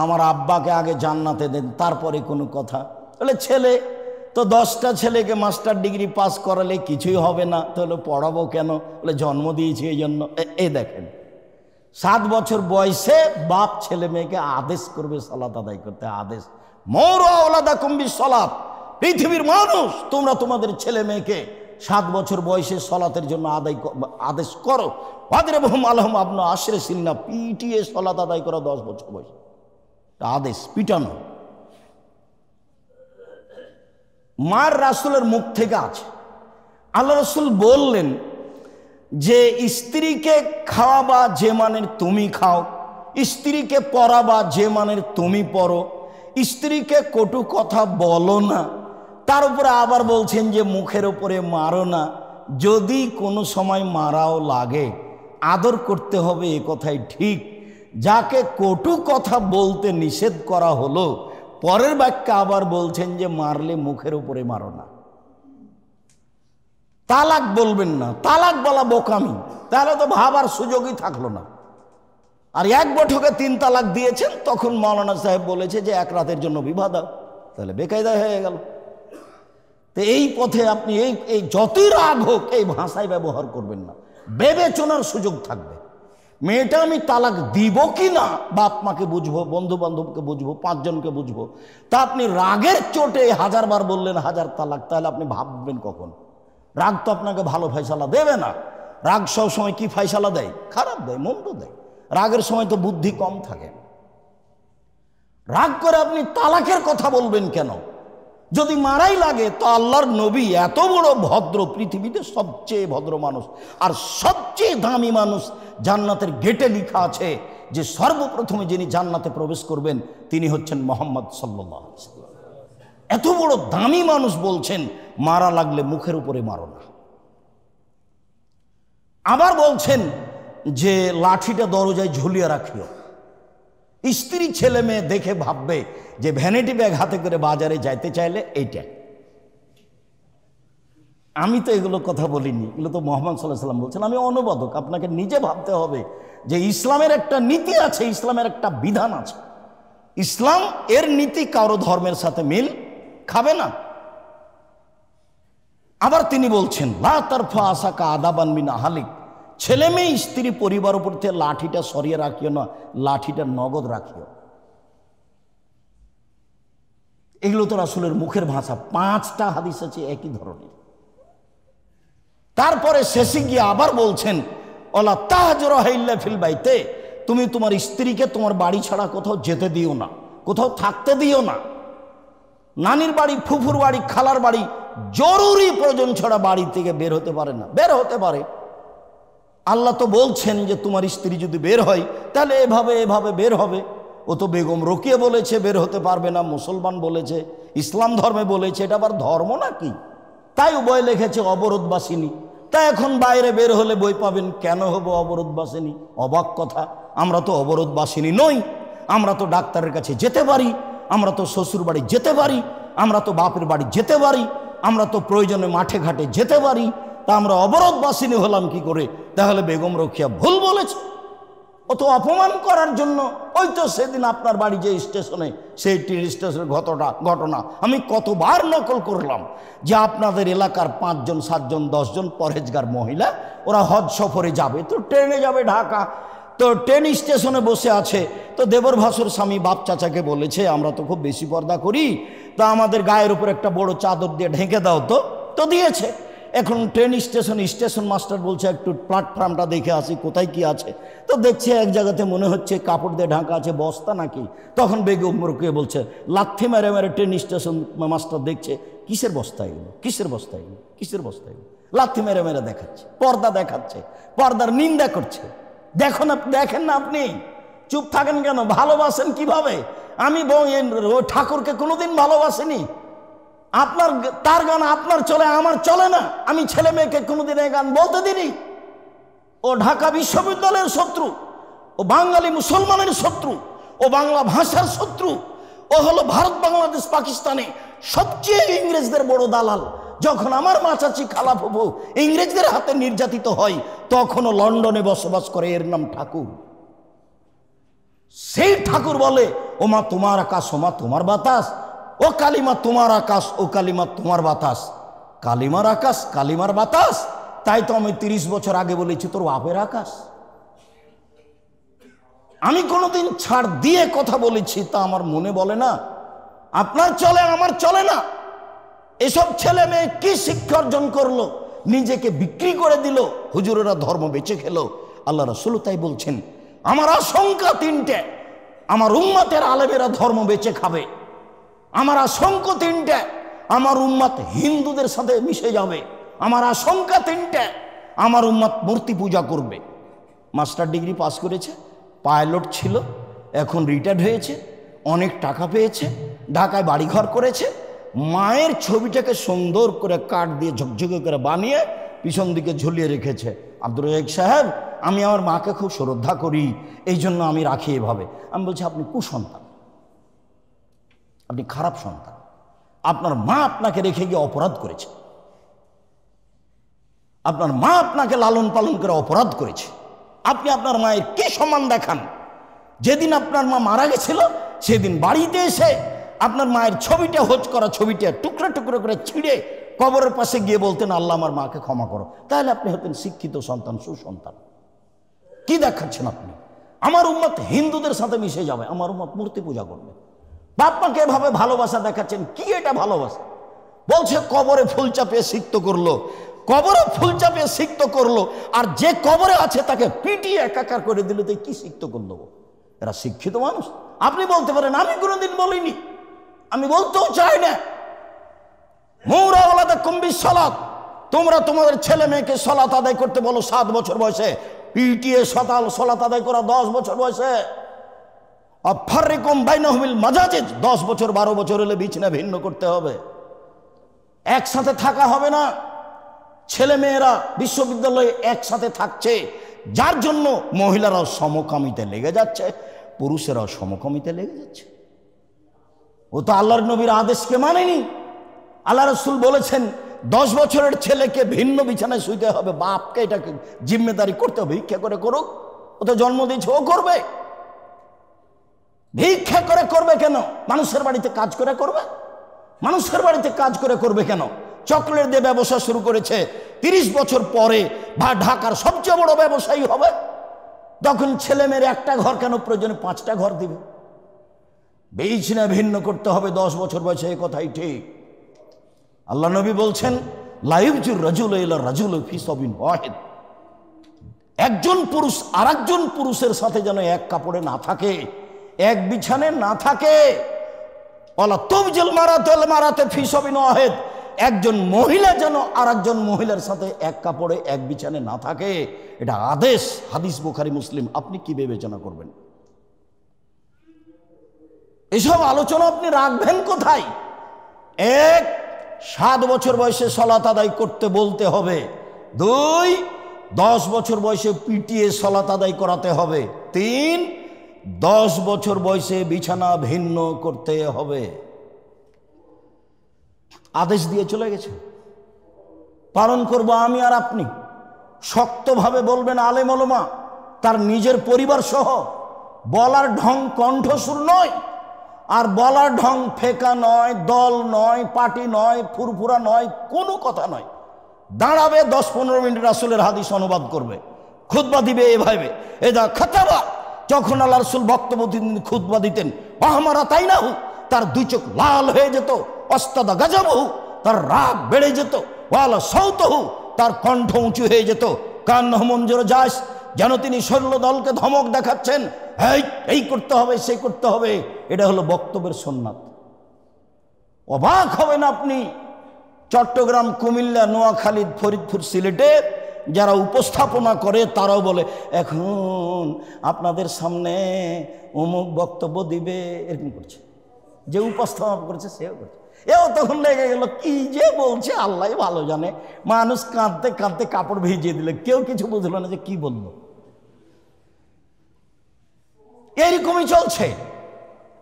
আমার আব্বাকে আগে জান্নাতে দেন, তারপরে কোনো কথা। তাহলে ছেলে তো 10টা ছেলেকে মাস্টার ডিগ্রি পাস করালে কিছুই হবে না, তাহলে পড়াবো কেন? বলে জন্ম দিয়েছি এই জন্য। এই দেখেন, 7 বছর বয়সে বাপ ছেলে মেয়েকে আদেশ করবে সালাত আদায় করতে। আদেশ, মৌরু আওলাদাকুম বিসসালাত, পৃথিবীর মানুষ তোমরা তোমাদের ছেলে মেয়েকে 7 বছর বয়সে সালাতের জন্য আদেশ করো। ওয়াদরিবহুম আলাইহা আবনা 10 সিনিনা, পিটিয়ে সালাত আদায় করা 10 বছর বয়সে, আদেশ, পিটানো। মার রাসূলের মুখ থেকে আছে, আল্লাহ রাসূল বললেন যে স্ত্রীকে খাওয়াবা যে মানের তুমি খাও, স্ত্রীকে পড়াবা যে মানের তুমি পড়ো, স্ত্রীকে কটু কথা বলো না। তার উপরে আবার বলছেন যে মুখের উপরে মারো না, যদি কোনো সময় মারাও লাগে আদর করতে হবে, এ কথাই ঠিক। যাকে কটু কথা বলতে নিষেধ করা হলো, পরের বাক্যে আবার বলছেন যে মারলে মুখের উপরে মারো না। তালাক বলবেন না, তালাক বলা বোকামি, তাহলে তো ভাবার সুযোগই থাকলো না। আর 1 বৈঠকে 3 তালাক দিয়েছেন, তখন মাওলানা সাহেব বলেছে যে 1 রাতের জন্য বিবাহ দাও, তাহলে বেকায়দা হয়ে গেল। তো এই পথে আপনি এই যতই রাগ হোক এই ভাষায় ব্যবহার করবেন না, বিবেচনার সুযোগ থাকবে। মেয়েটা আমি তালাক দিব কি না, বাপ মাকে বুঝবো, বন্ধু বান্ধবকে বুঝবো, 5 জনকে বুঝবো। তা আপনি রাগের চোটে 1000 বার বললেন 1000 তালাক, তাহলে আপনি ভাববেন কখন? রাগ তো আপনাকে ভালো ফয়সালা দেবে না। রাগ সব সময় কি ফয়সালা দেয়? খারাপ দেয়, মন্দ দেয়। রাগের সময় তো বুদ্ধি কম থাকে। রাগ করে আপনি তালাকের কথা বলবেন কেন? যদি মারাই লাগে তো আল্লাহর নবী এত বড় ভদ্র, পৃথিবীতে সবচেয়ে ভদ্র মানুষ আর সবচেয়ে দামি মানুষ, জান্নাতের গেটে লেখা আছে যে সর্বপ্রথমে যিনি জান্নাতে প্রবেশ করবেন তিনি হচ্ছেন মুহাম্মদ সাল্লাল্লাহু আলাইহি ওয়াসাল্লাম। এত বড় দামি মানুষ বলছেন মারা লাগলে মুখের উপরে মারো না। আবার বলছেন যে লাঠিটা দরজায় ঝুলিয়ে রাখিও। স্ত্রী ছেলে মেয়ে দেখে ভাববে যে ভ্যানিটি ব্যাগ হাতে করে বাজারে যাইতে চাইলে এইটা। আমি তো এগুলো কথা বলিনি, এগুলো তো মুহাম্মদ সাল্লাল্লাহু আলাইহি ওয়াসাল্লাম বলছেন। আমি অনুবাদক, আপনাকে নিজে ভাবতে হবে যে ইসলামের একটা নীতি আছে, ইসলামের একটা বিধান আছে। ইসলাম এর নীতি কারো ধর্মের সাথে মিল খাবে না। আবার তিনি বলছেন লা তারফা আসাকা আদাবান মিন আহলিক, ছেলে মেয়ে স্ত্রী পরিবার উপর থেকে লাঠিটা সরিয়ে রাখিও না, লাঠিটা নগদ রাখিও। এগুলো তো রাসূলের মুখের ভাষা। 5টা হাদিস আছে একই ধরনের। তারপরে শেষে গিয়ে আবার বলছেন ওলা তাহজুরুহা ইল্লা ফিল বাইতে, তুমি তোমার স্ত্রীকে তোমার বাড়ি ছাড়া কোথাও যেতে দিও না, কোথাও থাকতে দিও না। নানির বাড়ি, ফুফুর বাড়ি, খালার বাড়ি জরুরি প্রয়োজন ছাড়া বাড়ি থেকে বের হতে পারে না। বের হতে পারে, আল্লাহ তো বলছেন যে তোমার স্ত্রী যদি বের হয় তাহলে এভাবে এভাবে বের হবে। ও তো বেগম রোকেয়া বলেছে বের হতে পারবে না, মুসলমান বলেছে, ইসলাম ধর্মে বলেছে, এটা আবার ধর্ম নাকি? তাই বই লিখেছে অবরোধবাসিনী। তাই এখন বাইরে বের হলে বই পাবেন কেন হবো অবরোধবাসিনী। অবাক কথা, আমরা তো অবরোধবাসিনী নই। আমরা তো ডাক্তারের কাছে যেতে পারি, আমরা তো শ্বশুর বাড়ি যেতে পারি, আমরা তো বাপের বাড়ি যেতে পারি, আমরা তো প্রয়োজনে মাঠে ঘাটে যেতে পারি। তা আমরা অবরোধবাসিনী হলাম কি করে? তাহলে বেগম রোকেয়া ভুল বলেছে। ও তো অপমান করার জন্য। ওই তো সেদিন আপনার বাড়ি যে স্টেশনে, সেই স্টেশনের ঘটনা আমি কতবার নকল করলাম যে আপনাদের এলাকার 5 জন 7 জন 10 জন পরহেজগার মহিলা ওরা হজ সফরে যাবে, তো ট্রেনে যাবে ঢাকা। তো ট্রেন স্টেশনে বসে আছে, তো দেবর ভাসুর স্বামী বাপ চাচাকে বলেছে আমরা তো খুব বেশি পর্দা করি, তা আমাদের গায়ের উপর একটা বড় চাদর দিয়ে ঢেকে দাও। তো দিয়েছে। এখন ট্রেন স্টেশন মাস্টার বলছে একটু প্ল্যাটফর্মটা দেখে আসি কোথায় কি আছে। তো দেখছে এক জায়গাতে মনে হচ্ছে কাপড় দিয়ে ঢাকা আছে, বস্তা নাকি। তখন বেগম রোকেয়া বলছে, লাথি মেরে মেরে ট্রেন স্টেশন মাস্টার দেখছে কিসের বস্তা এগুলো, কিসের বস্তা এগুলো, কিসের বস্তা এগুলো। লাথি মেরে মেরে দেখাচ্ছে, পর্দা দেখাচ্ছে, পর্দার নিন্দা করছে। দেখেন না আপনি, চুপ থাকেন কেন? ভালোবাসেন কিভাবে? আমি ঠাকুরকে কোনোদিন ভালোবাসিনি। আপনার তার গান আপনার চলে, আমার চলে না। আমি ছেলে মেয়েকে কোনোদিন এই গান বলতে দিনি। ও ঢাকা বিশ্ববিদ্যালয়ের শত্রু, ও বাঙালি মুসলমানের শত্রু, ও বাংলা ভাষার শত্রু, ও হলো ভারত বাংলাদেশ পাকিস্তানে সবচেয়ে ইংরেজদের বড় দালাল। যখন আমার মা চাচি খালা ফুফু ইংরেজদের হাতে নির্যাতিত হয়, তখনও লন্ডনে বসবাস করে, এর নাম ঠাকুর। সেই ঠাকুর বলে ও মা তোমার আকাশ, ও মা তোমার বাতাস, ও কালিমা তোমার আকাশ, ও কালিমা তোমার বাতাস। কালিমার আকাশ, কালিমার বাতাস। তাই তো আমি 30 বছর আগে বলেছি তোর বাপের আকাশ। আমি কোনোদিন ছাড় দিয়ে কথা বলেছি তা আমার মনে বলে না। আপনার চলে, আমার চলে না। এসব ছেলে মেয়ে কি শিক্ষা অর্জন করলো? নিজেকে বিক্রি করে দিল, হুজুরেরা ধর্ম বেঁচে খেলো। আল্লাহ রাসূল তাই বলছেন, আমার আশঙ্কা 3টে, আমার উম্মতের আলেমেরা ধর্ম বেঁচে খাবে। আমার আশঙ্কা 3টে, আমার উম্মত হিন্দুদের সাথে মিশে যাবে। আমার আশঙ্কা 3টে, আমার উম্মত মূর্তি পূজা করবে। মাস্টার ডিগ্রি পাস করেছে, পাইলট ছিল, এখন রিটায়ার্ড হয়েছে, অনেক টাকা পেয়েছে, ঢাকায় বাড়িঘর করেছে। মায়ের ছবিটাকে সুন্দর করে কাঠ দিয়ে ঝকঝকে করে বানিয়ে পিছন দিকে ঝুলিয়ে রেখেছে। আব্দুর রাজ্জাক সাহেব, আমি আমার মাকে খুব শ্রদ্ধা করি, এই জন্য আমি রাখি এভাবে। আমি বলছি আপনি কুসন্তান, আপনি খারাপ সন্তান। আপনার মা আপনাকে রেখে গিয়ে অপরাধ করেছে, আপনার মা আপনাকে লালন পালন করে অপরাধ করেছে। আপনি আপনার মায়ের কি সম্মান দেখান? যেদিন আপনার মা মারা গেছিল সেদিন বাড়িতে এসে আপনার মায়ের ছবিটা, হোজ করা ছবিটা টুকরো টুকরো করে ছিঁড়ে কবরের পাশে গিয়ে বলতেন আল্লাহ আমার মাকে ক্ষমা করো। তাহলে আপনি হতেন শিক্ষিত সন্তান, সুসন্তান। কি দেখাচ্ছেন আপনি? আমার উম্মত হিন্দুদের সাথে মিশে যাবে, আমার উম্মত মূর্তি পূজা করবে। বাপ মাকে এভাবে ভালোবাসা দেখাচ্ছেন, কি এটা ভালোবাসা? বলছে কবরে ফুল চাপিয়ে সিক্ত করলো, কবরে ফুল চাপিয়ে সিক্ত করলো, আর যে কবরে আছে তাকে পিটিয়ে একাকার করে দিল। তো কি সিক্ত করলো? এরা শিক্ষিত মানুষ? আপনি বলতে পারেন আমি কোনোদিন বলিনি, আমি বলতেও চাই না। মুরা ওয়ালাদা কুম্বি সালাত, তোমরা তোমাদের ছেলে মেয়েকে সালাত আদায় করতে বলো 7 বছর বয়সে, পিটিয়ে সালাত আদায় করা 10 বছর বয়সে। আফারিকুম বাইনাহুমিল মাজাজিজ, 10 বছর 12 বছর হলে বিছানা ভিন্ন করতে হবে, একসাথে থাকা হবে না। ছেলে মেয়েরা বিশ্ববিদ্যালয়ে একসাথে থাকছে, যার জন্য মহিলারাও সমকামিতে লেগে যাচ্ছে, পুরুষেরাও সমকামিতে লেগে যাচ্ছে। ও তো আল্লাহর নবীর আদেশকে মানেনি। আল্লাহ রাসূল বলেছেন 10 বছরের ছেলেকে ভিন্ন বিছানায় শুইতে হবে, বাপকে এটাকে জিম্মেদারি করতে হবে। ভিক্ষা করে করুক, ও তো জন্ম দিয়েছে, ও করবে। ভিক্ষা করে করবে কেন? মানুষের বাড়িতে কাজ করে করবে, মানুষের বাড়িতে কাজ করে করবে কেন? চকলেট দিয়ে ব্যবসা শুরু করেছে, 30 বছর পরে ঢাকার সবচেয়ে বড় ব্যবসায়ী হবে। তখন ছেলে মেয়ের একটা ঘর কেন, প্রয়োজনে 5টা ঘর দিবে। বিছানা ভিন্ন করতে হবে 10 বছর বয়সে, এই কথাই ঠিক। আল্লাহ নবী বলছেন লাইবজুর রাজুল ইলা রাজুল ফি সাবিন ওয়াহিদ, একজন পুরুষ আরেকজন পুরুষের সাথে যেন এক কাপড়ে না থাকে, এক বিছানে না থাকে। ওয়ালা তুবজিল মারাতুল মারাতে ফি সাবিন ওয়াহিদ, একজন মহিলা যেন আরেকজন মহিলার সাথে এক কাপড়ে এক বিছানে না থাকে, এটা আদেশ। হাদিস বুখারী মুসলিম। আপনি কি বিবেচনা করবেন? এসব আলোচনা আপনি রাখবেন কোথায়? 7 বছর বয়সে সালাত আদায় করতে বলতে হবে। 2 10 বছর বয়সে পিটিয়ে সালাত আদায় করাতে হবে। 3 10 বছর বয়সে বিছানা ভিন্ন করতে হবে। আদেশ দিয়ে চলে গেছে, পালন করব আমি আর আপনি। শক্তভাবে বলবেন আলেম ওলামা, তার নিজের পরিবার সহ। বলার ঢং কণ্ঠসুর নয়, আর বলার ঢং ফেকা নয়, দল নয়, পার্টি নয়, ফুরফুরা নয়, কোনো কথা নয়। দাঁড়াবে 10-15 মিনিট রাসূলের হাদিস অনুবাদ করবে, খুতবা দিবে এভাবে। এদা খাতাবা, যখন আল্লাহ রাসূল বক্তব্য দিতেন, খুতবা দিতেন, আহমারা তাই না হু, তার 2 চোখ লাল হয়ে যেত। অস্তাদা গাজাবহু, তার রাগ বেড়ে যেত। ওয়ালা সাউতহু, তার কণ্ঠ উঁচু হয়ে যেত। কান্নাহু মুনজির জাস, যেন তিনি সৈন্য দলকে ধমক দেখাচ্ছেন, এই করতে হবে, সেই করতে হবে। এটা হলো বক্তব্যের সুন্নাত। অবাক হবেন আপনি, চট্টগ্রাম, কুমিল্লা, নোয়াখালী, ফরিদপুর, সিলেটে যারা উপস্থাপনা করে তারাও বলে এখন আপনাদের সামনে অমুক বক্তব্য দিবে, এরকম করছে। যে উপস্থাপনা করছে সেও করছে। এও তখন লেগে গেল, কি যে বলছে আল্লাহ ভালো জানে। মানুষ কাঁদতে কাঁদতে কাপড় ভিজিয়ে দিলে, কেউ কিছু বুঝলো না যে কি বললো। এইরকমই চলছে।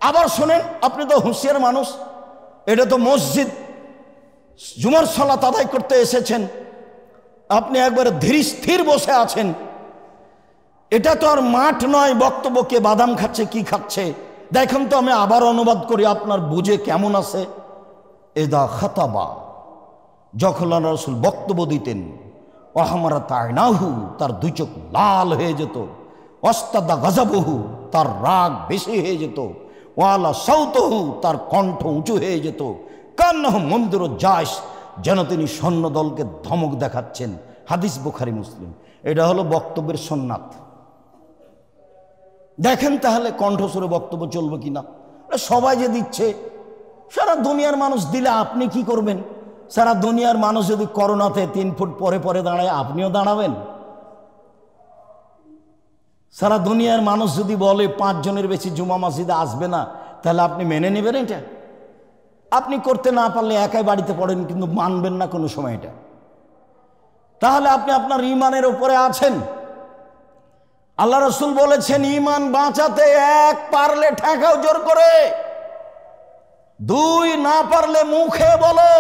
আবার শোনেন, আপনি তো হুঁশিয়ার মানুষ, এটা তো মসজিদ, জুমার সালাত আদায় করতে এসেছেন, আপনি একবারে ধীর স্থির বসে আছেন। এটা তো আর মাঠ নয় বক্তব্য কে বাদাম খাচ্ছে কি খাচ্ছে। দেখেন তো, আমি আবার অনুবাদ করি, আপনার বুঝে কেমন আছে। এদা খাতাবা, যখন আল্লাহ রাসূল বক্তব্য দিতেন, আহমারা তাইনাহু, তার 2 চোখ লাল হয়ে যেত। অস্তাদা গাজাবহু, তার রাগ বেশি হয়ে যেত। ওয়ালা সাউতহু, তার কণ্ঠ উঁচু হয়ে যেত। কান্নাহু মুনজির জাস, যেন তিনি সৈন্য দলকে ধমক দেখাচ্ছেন। হাদিস বুখারী মুসলিম। এটা হলো বক্তব্যের সুন্নাত। দেখেন তাহলে কণ্ঠস্বরে বক্তব্য চলবে কিনা। সবাই যে দিচ্ছে, সারা দুনিয়ার মানুষ দিলে আপনি কি করবেন? সারা দুনিয়ার মানুষ যদি করোনাতে 3 ফুট পরে পরে দাঁড়ায়, আপনিও দাঁড়াবেন? সারা দুনিয়ার মানুষ যদি বলে 5 জনের বেশি জুমা মসজিদে আসবে না, তাহলে আপনি মেনে নেবেন এটা? আপনি করতে না পারলে একাই বাড়িতে পড়েন, কিন্তু মানবেন না কোনো সময় এটা। তাহলে আপনি আপনার ঈমানের উপরে আছেন। আল্লাহ রাসূল বলেছেন, ঈমান বাঁচাতে 1 পারলে ঠেকাও জোর করে, 2 না পারলে মুখে বলো,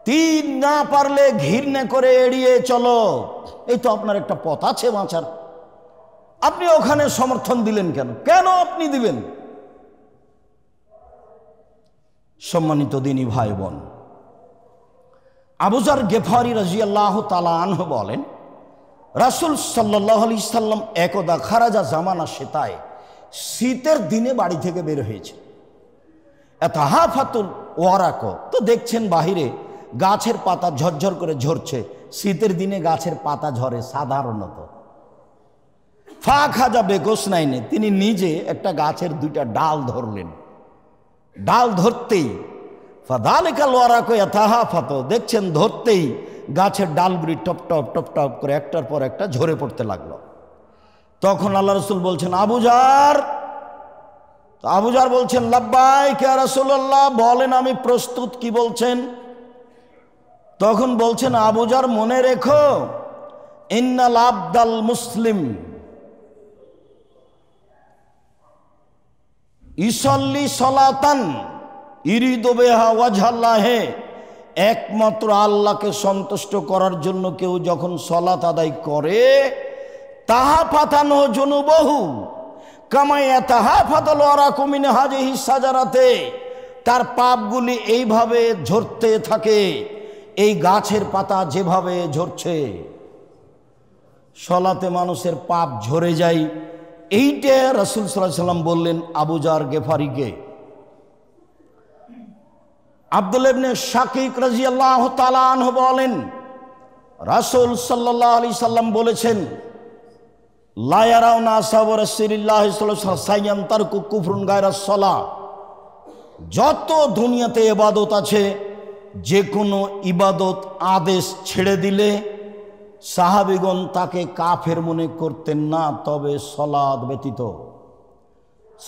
3 না পারলে ঘৃণা করে এড়িয়ে চলো। এই তো আপনার একটা পথ আছে বাঁচার। আপনি ওখানে সমর্থন দিলেন কেন? কেন আপনি দিবেন? সম্মানিত দিনী ভাই বোন, আবু যর গিফারি রাদিয়াল্লাহু তাআলা আনহু বলেন, রাসূল সাল্লাল্লাহু আলাইহি সাল্লাম একদা খারাজা জামানা শীতায়, শীতের দিনে বাড়ি থেকে বের হয়েছে। এতাহাফাতুল ওয়ারাক, তো দেখছেন বাহিরে গাছের পাতা ঝরঝর করে ঝরছে। শীতের দিনে গাছের পাতা ঝরে সাধারণত। ফা খাজা বেগোসনাইনে, তিনি নিজে একটা গাছের 2টা ডাল ধরলেন। ডাল ধরতেই ফাদালিকাল ওয়ারাক ইয়াতাহাফাত, দেখছেন ধরতেই গাছের ডালগুলি টপ টপ টপ টপ করে একটার পর একটা ঝরে পড়তে লাগলো। তখন আল্লাহ রাসূল বলছেন, আবু যর। আবু যর বলছেন, লাব্বাইক ইয়া রাসূলুল্লাহ, বলেন আমি প্রস্তুত, কি বলছেন? তখন বলছেন, আবু যর মনে রেখো, ইন্নাল আবদাল মুসলিম ইসল্লি সলাতান ইরিদু বিহা ওয়াজহাল্লাহে, একমাত্র আল্লাহকে সন্তুষ্ট করার জন্য কেউ যখন সলাত আদায় করে, তাহা ফাতানো জুনুবহু কামা ইয়াতাহাফাতুল ওয়ারাকু মিন হাযিহি সাজারাতে, তার পাপগুলি এইভাবে ঝরতে থাকে, এই গাছের পাতা যেভাবে ঝরছে। সলাতে মানুষের পাপ ঝরে যায়। এইটা রাসূল সাল্লাল্লাহু আলাইহি সাল্লাম বললেন আবু যর গিফারিকে। আব্দুল্লাহ ইবনে শাকিক রাদিয়াল্লাহু তাআলা আনহু বলেন, রাসূল সাল্লাল্লাহু আলাইহি সাল্লাম বলেছেন, লা ইয়ারাউনা আসহাবু রাসূলিল্লাহি সাল্লাল্লাহু আলাইহি ওয়াসাল্লাম তারকু কুফরুন গায়রাস সালাহ। যত দুনিয়াতে ইবাদত আছে, যে কোনো ইবাদত আদেশ ছেড়ে দিলে সাহাবীগণ তাকে কাফের মনে করতেন না, তবে সালাত ব্যতীত।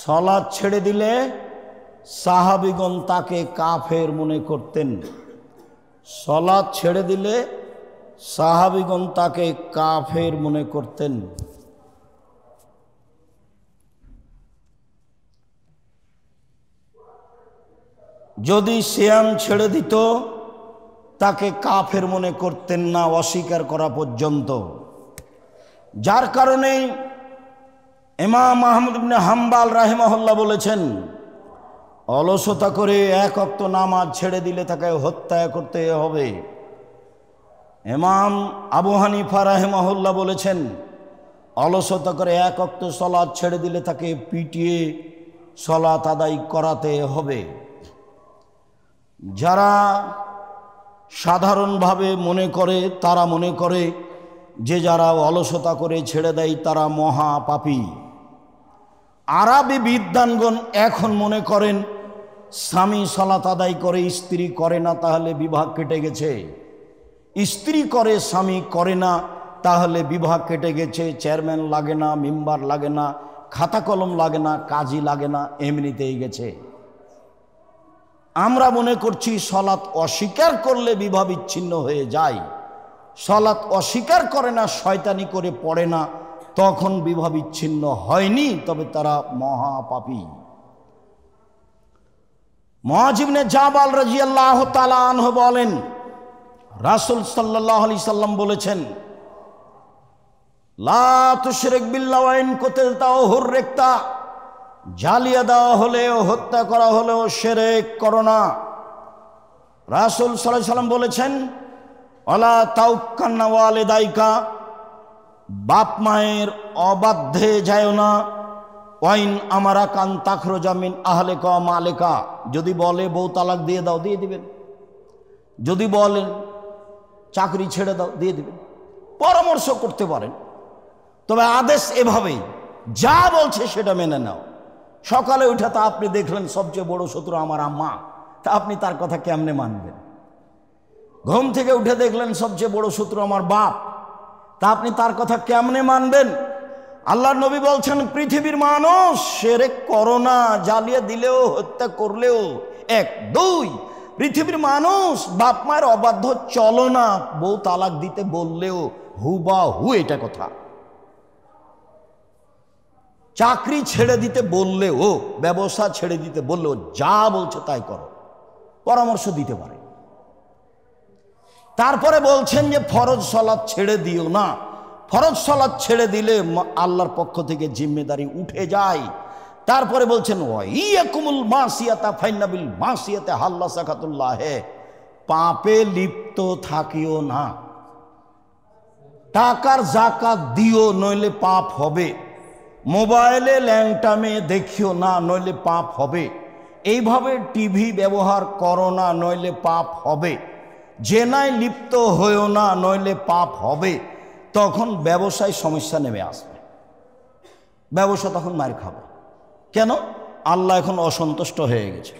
সালাত ছেড়ে দিলে সাহাবীগণ তাকে কাফের মনে করতেন। সালাত ছেড়ে দিলে সাহাবীগণ তাকে কাফের মনে করতেন। যদি সিয়াম ছেড়ে দিত তাকে কাফের মনে করতেন না, অস্বীকার করা পর্যন্ত। যার কারণে ইমাম আহমদ ইবনে হাম্বল রাহিমাহুল্লাহ বলেছেন, অলসতা করে এক ওয়াক্ত নামাজ ছেড়ে দিলে তাকে হত্যা করতে হবে। ইমাম আবু হানিফা রাহিমাহুল্লাহ বলেছেন, অলসতা করে এক ওয়াক্ত সালাত ছেড়ে দিলে তাকে পিটিয়ে সালাত আদায় করাতে হবে। যারা সাধারণভাবে মনে করে, তারা মনে করে যে যারা অলসতা করে ছেড়ে দেয় তারা মহা পাপী। আরবি বিদ্বানগণ এখন মনে করেন, স্বামী সালাত আদায় করে স্ত্রী করে না তাহলে বিবাহ কেটে গেছে, স্ত্রী করে স্বামী করে না তাহলে বিবাহ কেটে গেছে, চেয়ারম্যান লাগে না, মেম্বার লাগে না, খাতা কলম লাগে না, কাজী লাগে না, এমনিতেই গেছে। আমরা মনে করছি সালাত অস্বীকার করলে বিবাহ বিচ্ছিন্ন হয়ে যায়। সালাত অস্বীকার করে না, শয়তানি করে পড়ে না, তখন বিবাহ বিচ্ছিন্ন হয়নি, তবে তারা মহাপাপী। মুআয ইবনে জাবাল রাদিয়াল্লাহু তাআলা আনহু বলেন, রাসূল সাল্লাল্লাহু আলাইহি সাল্লাম বলেছেন, লা তুশরিক বিল্লাহি ওয়া ইন কুতিলতাও হুররিকতা, জ্বালিয়ে দেওয়া হলেও হত্যা করা হলেও শিরক করো না। রাসূল সাল্লাল্লাহু আলাইহি সাল্লাম বলেছেন, ওয়ালা তাউক্কান্না ওয়ালিদাইকা, বাপ মায়ের অবাধ্যে যায় না। ওয়াইন আমারা কান তাখরুজা মিন আহলিকা ওয়া মালিকা, যদি বলে বউ তালাক দিয়ে দাও, দিয়ে দিবেন। যদি বলেন চাকরি ছেড়ে দাও, দিয়ে দিবেন। পরামর্শ করতে পারেন, তবে আদেশ এভাবেই, যা বলছে সেটা মেনে নাও। সকালে উঠে তা আপনি দেখলেন সবচেয়ে বড় শত্রু আমার আম্মা, তা আপনি তার কথা কেমনে মানবেন? ঘুম থেকে উঠে দেখলেন সবচেয়ে বড় শত্রু আমার বাপ, তা আপনি তার কথা কেমনে মানবেন? আল্লাহর নবী বলছেন, পৃথিবীর মানুষ শিরক করো না, জ্বালিয়ে দিলেও হত্যা করলেও এক। দুই, পৃথিবীর মানুষ বাপ মায়ের অবাধ্য চলো না, বউ তালাক দিতে বললেও হুবাহু এটা কথা। চাকরি ছেড়ে দিতে বললেও, ব্যবসা ছেড়ে দিতে বললেও যা বলছে তাই করো, পরামর্শ দিতে পারে। তারপরে বলছেন যে ফরজ সালাত ছেড়ে দিও না, ফরজ সালাত ছেড়ে দিলে আল্লাহর পক্ষ থেকে জিম্মেদারি উঠে যায়। তারপরে বলছেন, ওয়াইয়াকুমুল মাসিয়াতা ফাইন্না বিল মাসিয়াতি হাল্লা সাকাতুল্লাহ, পাপে লিপ্ত থাকিও না। টাকার যাকাত দিও, নইলে পাপ হবে। মোবাইলে ল্যাংটা মেয়ে দেখিও না, নইলে পাপ হবে। এইভাবে টিভি ব্যবহার করো না, নইলে পাপ হবে। জেনায় লিপ্ত হয়েও না, নইলে পাপ হবে। তখন ব্যবসায় সমস্যা নেমে আসবে, ব্যবসা তখন মার খাবে। কেন? আল্লাহ এখন অসন্তুষ্ট হয়ে গেছে।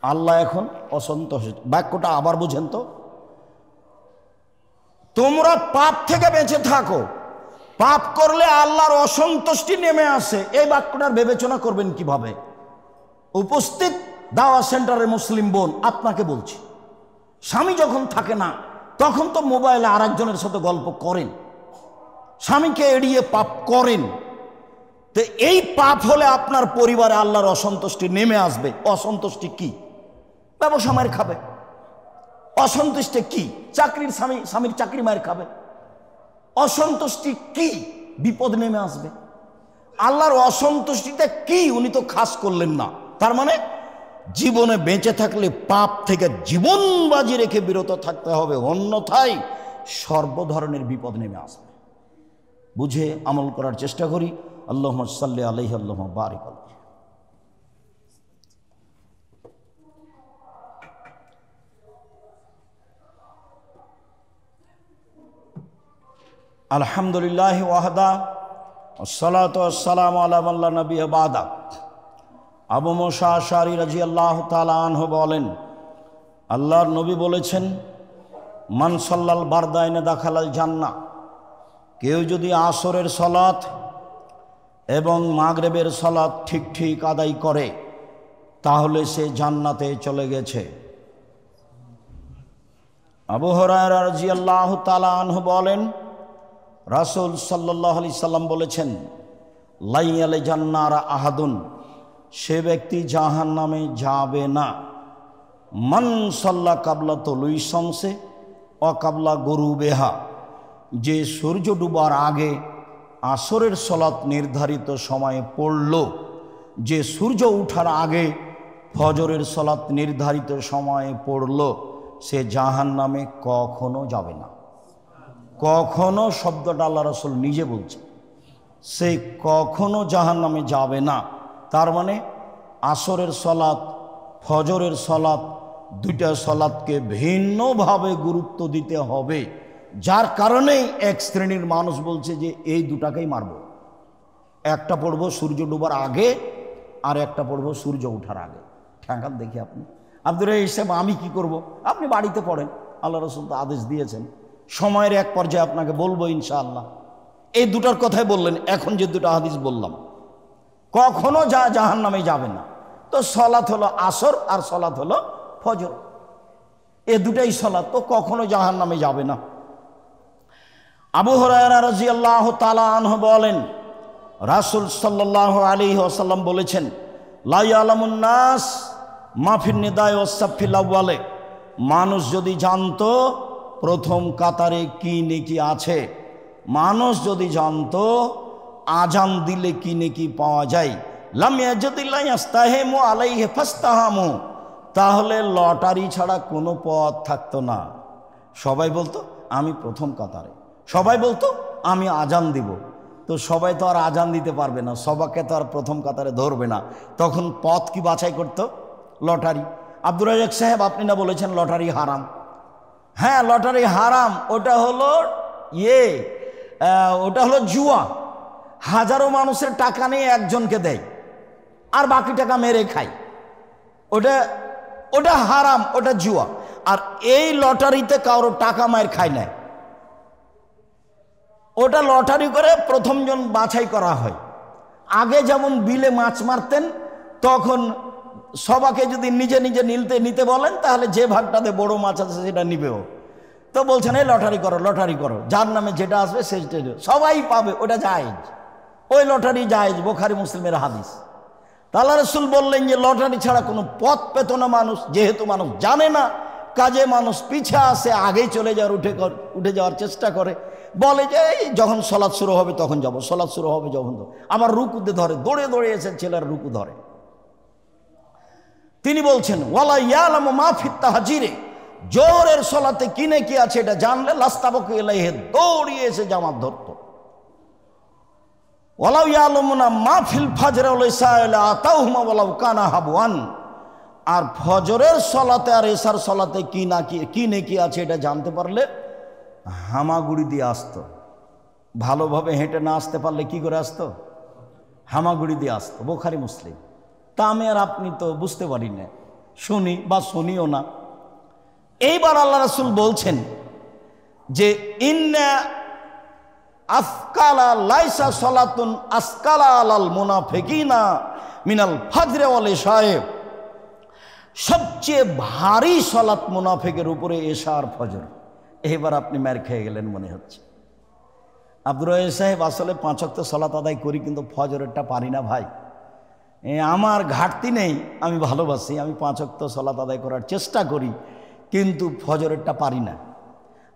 আল্লাহ এখন অসন্তুষ্ট। বাক্যটা আবার বুঝেন তো, তোমরা পাপ থেকে বেঁচে থাকো, পাপ করলে আল্লাহর অসন্তুষ্টি নেমে আসে। এই বাক্যটার বিবেচনা করবেন কিভাবে? উপস্থিত দাওয়া সেন্টারের মুসলিম বোন, আপনাকে বলছি, স্বামী যখন থাকে না তখন তো মোবাইলে আরেকজনের সাথে গল্প করেন, স্বামীকে এড়িয়ে পাপ করেন। তো এই পাপ হলে আপনার পরিবারে আল্লাহর অসন্তুষ্টি নেমে আসবে। অসন্তুষ্টি কি? ব্যবসা মার খাবে। অসন্তুষ্টি কি? চাকরির স্বামীর চাকরি মার খাবে। অসন্তুষ্টি কি? বিপদ নেমে আসবে। আল্লাহর অসন্তুষ্টিটা কি উনি তো খাস করলেন না। তার মানে জীবনে বেঁচে থাকলে পাপ থেকে জীবন বাজি রেখে বিরত থাকতে হবে, অন্যথায় সর্বধরনের বিপদ নেমে আসবে। বুঝে আমল করার চেষ্টা করি। আল্লাহুম্মা সাল্লি আলাইহি আল্লাহুম্মা বারিক আলাইহি। আলহামদুলিল্লাহ ওয়াহদা ওয়াসসালাতু ওয়াসসালামু আলা মান লা নাবিয়্যা বাদা। আবু মুসা আশআরী রাদিয়াল্লাহু তাআলা আনহু বলেন, আল্লাহর নবী বলেছেন, মান সাল্লাল বারদাইনে দাখালাল জান্নাহ। কেউ যদি আসরের সালাত এবং মাগরিবের সালাত ঠিক ঠিক আদায় করে তাহলে সে জান্নাতে চলে গেছে। আবু হুরায়রা রাদিয়াল্লাহু তাআলা আনহু বলেন, রাসূল সাল্লাল্লাহু আলাইহি সাল্লাম বলেছেন, লাইয়ালে জান্নারা আহাদুন, সে ব্যক্তি জাহান্নামে যাবে না, মান সাল্লা কাবলা তুলুই শামসে ও কাবলা গুরুবিহা, যে সূর্য ডুবার আগে আসরের সালাত নির্ধারিত সময়ে পড়ল, যে সূর্য ওঠার আগে ফজরের সালাত নির্ধারিত সময়ে পড়ল, সে জাহান্নামে কখনো যাবে না। কখনো শব্দটা আল্লাহ রাসূল নিজে বলছে, সে কখনো জাহান্নামে যাবে না। তার মানে আসরের সালাত ফজরের সালাত দুইটা সালাতকে ভিন্নভাবে গুরুত্ব দিতে হবে, যার কারণেই এক শ্রেণীর মানুষ বলছে যে এই দুটাকেই মারব, একটা পড়ব সূর্য ডুবার আগে আর একটা পড়ব সূর্য ওঠার আগে। ঠেকান দেখি আপনি আব্দুর হিসেবে আমি কি করব? আপনি বাড়িতে পড়েন, আল্লাহ রাসূল তো আদেশ দিয়েছেন। সময়ের এক পর্যায়ে আপনাকে বলবো ইনশাআল্লাহ। এই দুটার কথাই বললেন, এখন যে দুটো হাদিস বললাম, কখনো জাহান্নামে যাবে না। তো সালাত হলো আসর আর সালাত হলো ফজর, এ দুটাই সালাত, তো কখনো জাহান্নামে যাবে না। আবু হুরায়রা রাদিয়াল্লাহু তাআলা আনহু বলেন, রাসূল সাল্লাল্লাহু আলাইহি ওয়াসাল্লাম বলেছেন, লা ইয়ালামুন নাস মা ফিন নিদাই ওয়াস সাফিল আউয়ালে, মানুষ যদি জানতো প্রথম কাতারে কি নেকি আছে, মানুষ যদি জানতো আজান দিলে কি নেকি পাওয়া যায়, লাম ইয়াজিদিল্লাহ ইস্তাহিমু আলাইহি ফাস্তাহামু, তাহলে লটারি ছাড়া কোনো পথ থাকতো না। সবাই বলতো আমি প্রথম কাতারে, সবাই বলতো আমি আজান দিব। তো সবাই তো আর আজান দিতে পারবে না, সবাইকে তো আর প্রথম কাতারে ধরবে না, তখন পথ কি বাছাই করতো? লটারি। আব্দুর রাজ্জাক সাহেব, আপনি না বলেছেন লটারি হারাম? হ্যাঁ, লটারি হারাম। ওটা হলো ওটা হলো জুয়া। হাজারো মানুষের টাকা নিয়ে একজনকে দেয় আর বাকি টাকা মেরে খায়, ওটা হারাম, ওটা জুয়া। আর এই লটারিতে কারো টাকা মায়ের খায় না, ওটা লটারি করে প্রথমজন বাছাই করা হয়। আগে যেমন বিলে মাছ মারতেন, তখন সবাকে যদি নিজে নিজে নিতে বলেন, তাহলে যে ভাগটাতে বড় মাছ আছে সেটা নিবেও। তো বলছেন এই লটারি করো, লটারি করো, যার নামে যেটা আসবে সেটা সবাই পাবে, ওটা জায়েজ, ওই লটারি জায়েজ, বুখারী মুসলিমের হাদিস। আল্লাহ রাসূল বললেন যে লটারি ছাড়া কোনো পথ পেত না মানুষ। যেহেতু মানুষ জানে না, কাজে মানুষ পিছে আসে, আগেই চলে যাওয়ার উঠে যাওয়ার চেষ্টা করে, বলে যে যখন সালাত শুরু হবে তখন যাব, সালাত শুরু হবে যখন, আবার রুকুতে ধরে, দৌড়ে দৌড়ে এসে ছেলের রুকু ধরে। তিনি বলছেন, ওয়ালা ইয়ালামু মা ফিত তাহজিরে, জোহরের সালাতে কি নেকি আছে এটা জানলে লাস্তাবাকু ইলাইহি, দৌড়িয়ে এসে জামাত ধরতো। ওয়ালাউ ইয়ালামুনা মা ফিল ফাজরে ওয়া ইসা আতাহুমা ওয়ালাউ কানা হাবওয়ান, আর ফজরের সালাতে আর এশার সালাতে কি নেকি আছে এটা জানতে পারলে হামাগুড়ি দিয়ে আসতো। ভালোভাবে হেঁটে না আসতে পারলে কি করে আসতো? হামাগুড়ি দিয়ে আসতো। বুখারী মুসলিম। তা আমি আর আপনি তো বুঝতে পারি না, শুনি বা শুনিও না। এইবার আল্লাহ রাসূল বলছেন যে ইন্না আফকালা লাইসা সালাতুন আসকালা আলাল মুনাফিকিনা মিনাল ফাজরে ওয়াল ইশায়ে, সবচেয়ে ভারী সালাত মুনাফিকের উপরে এশা আর ফজর। এবার আপনি মার খেয়ে গেলেন মনে হচ্ছে। আব্দুর রাজ্জাক সাহেব, আসলে 5 ওয়াক্ত সালাত আদায় করি, কিন্তু ফজরেরটা পারি না ভাই। আমার ঘাটতি নেই, আমি ভালোবাসি, আমি 5 ওয়াক্ত সালাত আদায় করার চেষ্টা করি, কিন্তু ফজরেরটা পারি না।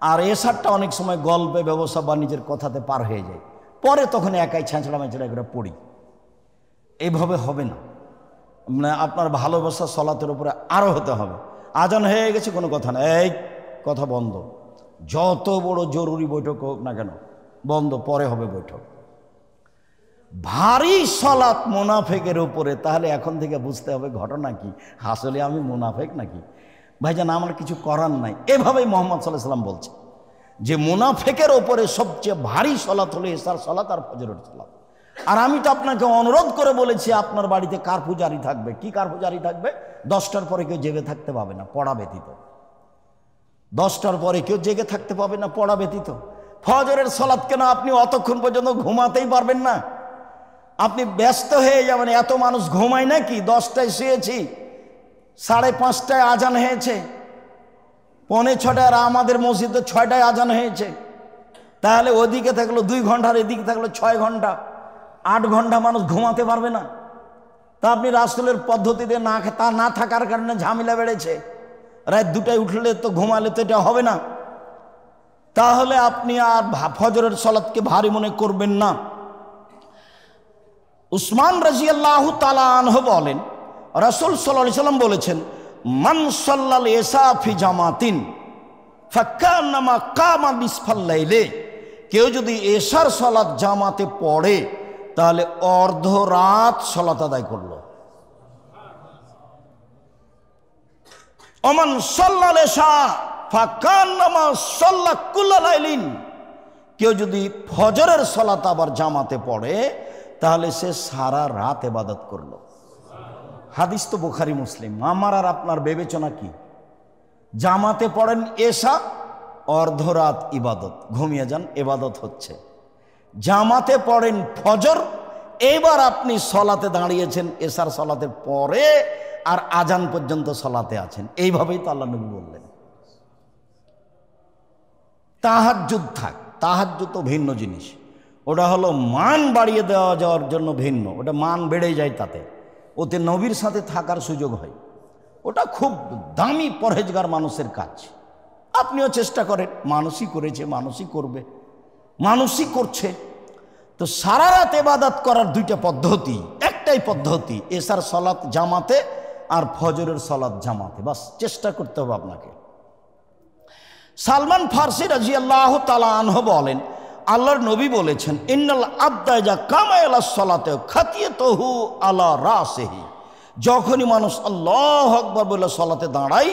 আর এশারটা অনেক সময় গল্পে ব্যবসা বাণিজ্যের কথাতে পার হয়ে যায়, পরে তখন একাই ছ্যাঁচড়া মেঁচড়া করে পড়ি। এইভাবে হবে না, মানে আপনার ভালোবাসা সালাতের উপরে আরও হতে হবে। আজান হয়ে গেছে, কোনো কথা না, এই কথা বন্ধ, যত বড় জরুরি বৈঠক হোক না কেন বন্ধ, পরে হবে বৈঠক। ভারী সালাত মুনাফিকের উপরে, তাহলে এখন থেকে বুঝতে হবে ঘটনা কি, আসলে আমি মুনাফিক নাকি? ভাইজান, আমার কিছু করার নাই। এভাবেই মুহাম্মদ সাল্লাল্লাহু আলাইহি ওয়াসাল্লাম বলছে। যে মুনাফিকের ওপরে সবচেয়ে ভারী সালাত হলো এশার সালাত আর ফজরের সালাত। আর আমি তো আপনাকে অনুরোধ করে বলেছি আপনার বাড়িতে কার পূজারি থাকবে। কি কার পূজারি থাকবে? 10টার পরে কেউ জেগে থাকতে পাবে না পড়া ব্যতীত। 10টার পরে কেউ জেগে থাকতে পাবে না পড়া ব্যতীত। ফজরের সালাত কেন আপনি অতক্ষণ পর্যন্ত ঘুমাতেই পারবেন না? আপনি ব্যস্ত হয়ে যাবেন। এত মানুষ ঘুমায় নাকি? 10টায় শুয়েছি, 5:30টায় আজান হয়েছে, 5:45 আর আমাদের মসজিদে 6টায় আজান হয়েছে। তাহলে ওদিকে থাকলো 2 ঘন্টা আর এদিকে থাকলো 6 ঘন্টা, 8 ঘন্টা মানুষ ঘুমাতে পারবে না। তা আপনি রাসূলের পদ্ধতিতে না থাকার কারণে ঝামেলা বেড়েছে। রাত 2টায় উঠলে তো ঘুমালে তো এটা হবে না। তাহলে আপনি আর ফজরের সালাতকে ভারী মনে করবেন না। উসমান রাদিয়াল্লাহু তাআলা আনহু বলেন, রাসূল সাল্লাল্লাহু আলাইহি সাল্লাম বলেছেন, মান সাল্লাল ইসা ফি জামাতিন ফাকান্নামা কামা নিসফাল লাইলে। কেউ যদি এশার সালাত জামাতে পড়ে তাহলে অর্ধ রাত সালাত আদায় করলো। ওমান সাল্লাল ইসা ফাকান্নামা সাল্লা কুল্লা লাইলিন। কেউ যদি ফজরের সালাত আবার জামাতে পড়ে তাহলে সে সারা রাত ইবাদত করলো। হাদিস তো বুখারী মুসলিম। আমার আর আপনার বিবেচনা কি? জামাতে পড়েন এশা, অর্ধরাত ইবাদত, ঘুমিয়ে যান, ইবাদত হচ্ছে। জামাতে পড়েন ফজর, এবার আপনি সলাতে দাঁড়িয়েছেন এশার সলাতের পরে আর আজান পর্যন্ত সলাতে আছেন। এইভাবেই তো আল্লাহ নবী বললেন। তাহাজ্জুদ থাক, তাহাজ্জুদ তো ভিন্ন জিনিস। ওটা হলো মান বাড়িয়ে দেওয়া যাওয়ার জন্য ভিন্ন, ওটা মান বেড়ে যায়, তাতে ওতে নবীর সাথে থাকার সুযোগ হয়। ওটা খুব দামি পরহেজগার মানুষের কাজ। আপনিও চেষ্টা করেন, মানুষই করেছে, মানুষই করবে, মানুষই করছে। তো সারা রাত ইবাদত করার 2টা পদ্ধতি, একটাই পদ্ধতি এশার সালাত জামাতে আর ফজরের সালাত জামাতে। বাস চেষ্টা করতে হবে আপনাকে। সালমান ফারসি রাদিয়াল্লাহু তাআলা আনহু বলেন, আল্লাহর নবী বলেছেন, ইন্নাল আবদা ইযা কামা ইলাস সালাতে খাতিয়াতুহু আলা রাসিহি। যখনই মানুষ আল্লাহু আকবার বলে সালাতে দাঁড়ায়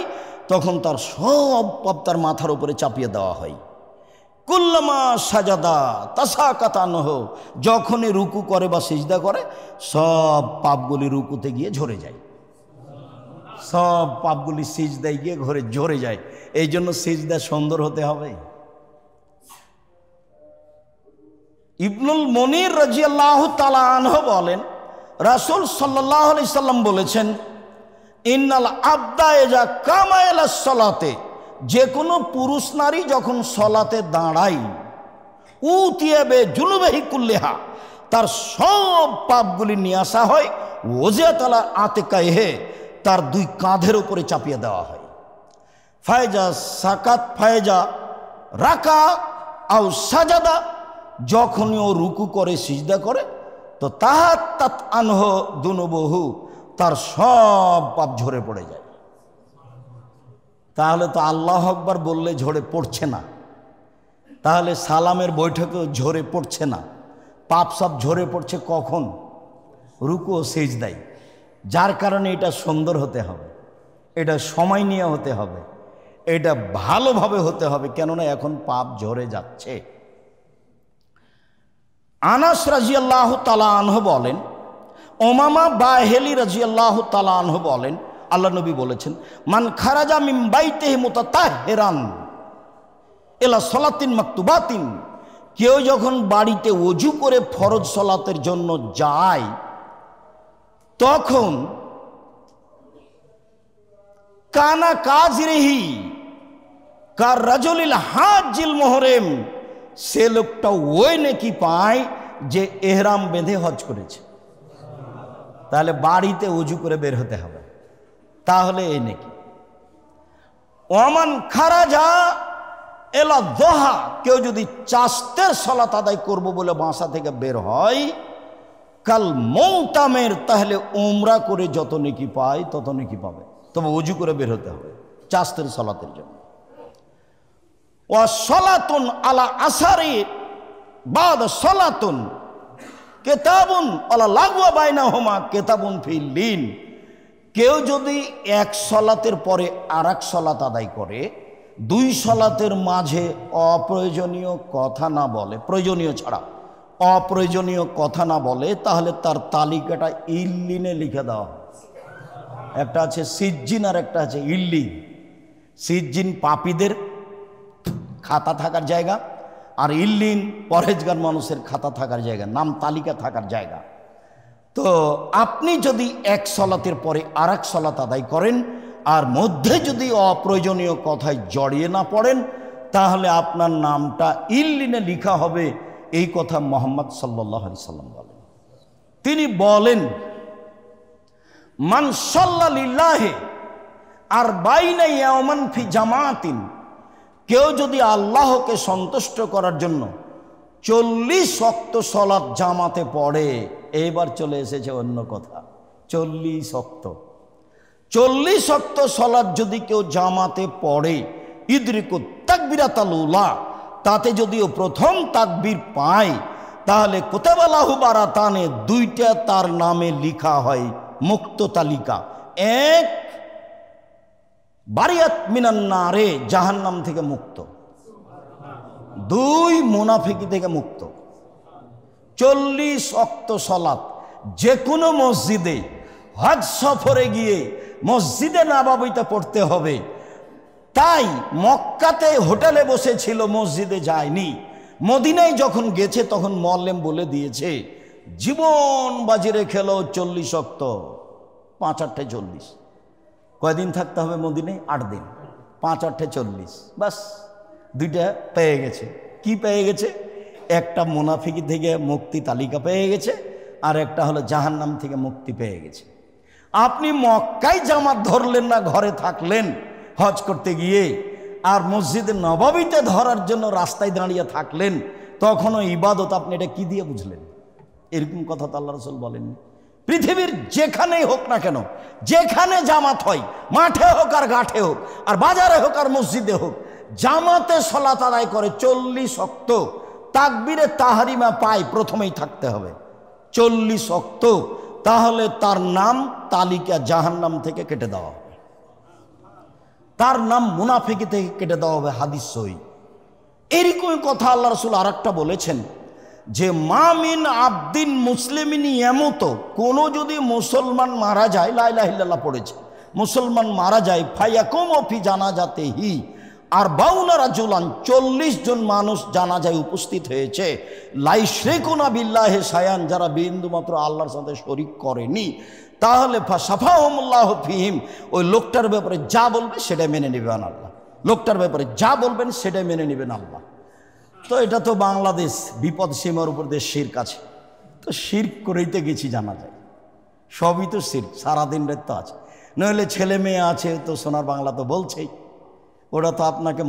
তখন তার সব পাপ তার মাথার উপরে চাপিয়ে দেওয়া হয়। কুল্লামা সাজাদা তাসাকাতা আনহু। যখনই রুকু করে বা সিজদা করে সব পাপগুলি রুকুতে গিয়ে ঝরে যায়, সব পাপগুলি সিজদায় গিয়ে ঘরে ঝরে যায়। এই জন্য সিজদা সুন্দর হতে হবে। ইবনুল মুনির রাদিয়াল্লাহু তাআলা আনহু বলেন, রাসূল সাল্লাল্লাহু আলাইহি সাল্লাম বলেছেন, ইন্নাল আবদা ইযা কামা ইলাস সালাতে। যে কোনো পুরুষ নারী যখন সলাতে দাঁড়ায়, উতিয়াবে জুনুবিহি কুল্লিহা, তার সব পাপগুলি নিয়ে আসা হয়। ওজিয়াতালা আতিকাইহে, তার 2 কাঁধের উপরে চাপিয়ে দেওয়া হয়। ফায়জা সাকাত ফায়জা রাকা আও সাজাদা। যখনই ও রুকু করে সিজদা করে তো তাহাত্তাত আনহু দুনুবহু, তার সব পাপ ঝরে পড়ে যায়। তাহলে তো আল্লাহু আকবার বললে ঝরে পড়ছে না, তাহলে সালামের বৈঠকেও ঝরে পড়ছে না। পাপ সব ঝরে পড়ছে কখন? রুকু ও সিজদায়। যার কারণে এটা সুন্দর হতে হবে, এটা সময় নিয়ে হতে হবে, এটা ভালোভাবে হতে হবে, কেননা এখন পাপ ঝরে যাচ্ছে। আনাস রাদিয়াল্লাহু তাআলা আনহু বলেন, উমামা বাহিলি রাদিয়াল্লাহু তাআলা আনহু বলেন, আল্লাহ নবী বলেছেন, মান খারাজা মিন বাইতিহি মুতাতাহহিরান ইলা সালাতিন মাকতুবাতিন। কেউ যখন বাড়িতে ওযু করে ফরজ সালাতের জন্য যায় তখন কানা কাজরিহি কার রাজুলিল হাজিল মুহরিম, সে লোকটা ওই নেকি পায় যে এহরাম বেঁধে হজ করেছে। তাহলে বাড়িতে ওযু করে বের হতে হবে, তাহলে এই নেকি। ওমান খারাজা এলা দোহা, কেউ যদি চাস্তের সালাত আদায় করব বলে বাসা থেকে বের হয়, কাল মৌতামের, তাহলে উমরা করে যত নেকি পায় তত নেকি পাবে। তবে ওযু করে বের হতে হবে চাস্তের সালাতের জন্য। ওয়া সালাতুন আলা আসারি বাদ সালাতুন কিতাবুন আলা লাগওয়া বাইনাহুমা কিতাবুন ফিল লিন। কেউ যদি এক সালাতের পরে আরেক সালাত আদায় করে দুই সালাতের মাঝে অপ্রয়োজনীয় কথা না বলে, প্রয়োজনীয় ছাড়া অপ্রয়োজনীয় কথা না বলে, তাহলে তার তালিকাটা ইল্লিনে লিখে দেওয়া। একটা আছে সিজ্জিন আর একটা আছে ইল্লিন। সিজ্জিন পাপীদের খাতা থাকার জায়গা, আর ইল্লিন পরহেজগার মানুষের খাতা থাকার জায়গা, নাম তালিকা থাকার জায়গা। তো আপনি যদি এক সালাতের পরে আর এক সালাত আদায় করেন আর মধ্যে যদি অপ্রয়োজনীয় কথায় জড়িয়ে না পড়েন, তাহলে আপনার নামটা ইল্লিনে লিখা হবে। এই কথা মুহাম্মদ সাল্লাল্লাহু আলাইহি সাল্লাম বলেন। তিনি বলেন, মান সাল্লা লিল্লাহি আরবাইনা ইয়াওমান ফি জামাতিন, কেউ যদি আল্লাহকে সন্তুষ্ট করার জন্য 40 ওয়াক্ত সালাত জামাতে পড়ে। এইবার চলে এসেছে অন্য কথা, 40 ওয়াক্ত সালাত যদি কেউ জামাতে পড়ে, ইদরিকুত তাকবীরাতুল উলা, তাতে যদিও প্রথম তাকবীর পায়, তাহলে কুতাবালাহু বারাতানে, দুইটা তার নামে লিখা হয় মুক্ত তালিকা। এক, বারিয়াত মিনান নারে, জাহান্নাম থেকে মুক্ত। দুই, মুনাফিকি থেকে মুক্ত। 40 ওয়াক্ত সালাত যে কোনো মসজিদে, হজ সফরে গিয়ে মসজিদে নববীতে পড়তে হবে। তাই মক্কাতে হোটেলে বসেছিল, মসজিদে যায়নি। মদিনায় যখন গেছে তখন মোয়াল্লেম বলে দিয়েছে, জীবন বাজি রেখে 40 ওয়াক্ত, 5 8 40। কয়দিন থাকতে হবে মদিনায়? 8 দিন। 5 8 40, বাস দুইটা পেয়ে গেছে। কি পেয়ে গেছে? একটা মুনাফিকি থেকে মুক্তি তালিকা পেয়ে গেছে, আর একটা হলো জাহান্নাম থেকে মুক্তি পেয়ে গেছে। আপনি মক্কায় জামাত ধরলেন না, ঘরে থাকলেন হজ করতে গিয়ে, আর মসজিদে নববীতে ধরার জন্য রাস্তায় দাঁড়িয়ে থাকলেন, তখনও ইবাদত। আপনি এটা কি দিয়ে বুঝলেন? এরকম কথা তো আল্লাহ রাসূল বলেননি। পৃথিবীর যেখানেই হোক না কেন, যেখানে জামাত হয়, মাঠে হোক আর ঘাটে হোক, আর বাজারে হোক আর মসজিদে হোক, জামাতে সালাত আদায় করে 40 ওয়াক্ত, তাকবীরে তাহরিমা পায়, প্রথমেই থাকতে হবে 40 ওয়াক্ত, তাহলে তার নাম তালিকা জাহান্নাম থেকে কেটে দেওয়া হবে, তার নাম মুনাফিকি থেকে কেটে দেওয়া হবে। হাদিস সহিহ। এরকমই কথা আল্লাহ রাসূল আরেকটা বলেছেন যে, মামিন আবদিন মুসলিমিন ইয়ামুত, কোনো যদি মুসলমান মারা যায়, লা ইলাহা ইল্লাল্লাহ পড়েছে, মুসলমান মারা যায়, ফায়াকুমু ফি জানাজাতিহি আরবাউনা রাজুলান, 40 জন মানুষ জানাজায় উপস্থিত হয়েছে, লা ইশরিকুনা বিল্লাহি শায়ান, যারা বিন্দু মাত্র আল্লাহর সাথে শরীক করেনি, তাহলে ফাসাফাহুমুল্লাহু ফিহিম, ওই লোকটার ব্যাপারে যা বলবে সেটাই মেনে নেবেন আল্লাহ। লোকটার ব্যাপারে যা বলবেন সেটাই মেনে নেবেন আল্লাহ। তো এটা তো বাংলাদেশ বিপদ সীমার উপর দেশ, শিরক আছে। তো শিরক করেইতে গেছি জানা যায়, সবই তো শিরক, সারাদিন রাত তো আছে। নইলে ছেলে মেয়ে আছে তো সোনার বাংলা তো বলছেই, ওরা তো আপনাকে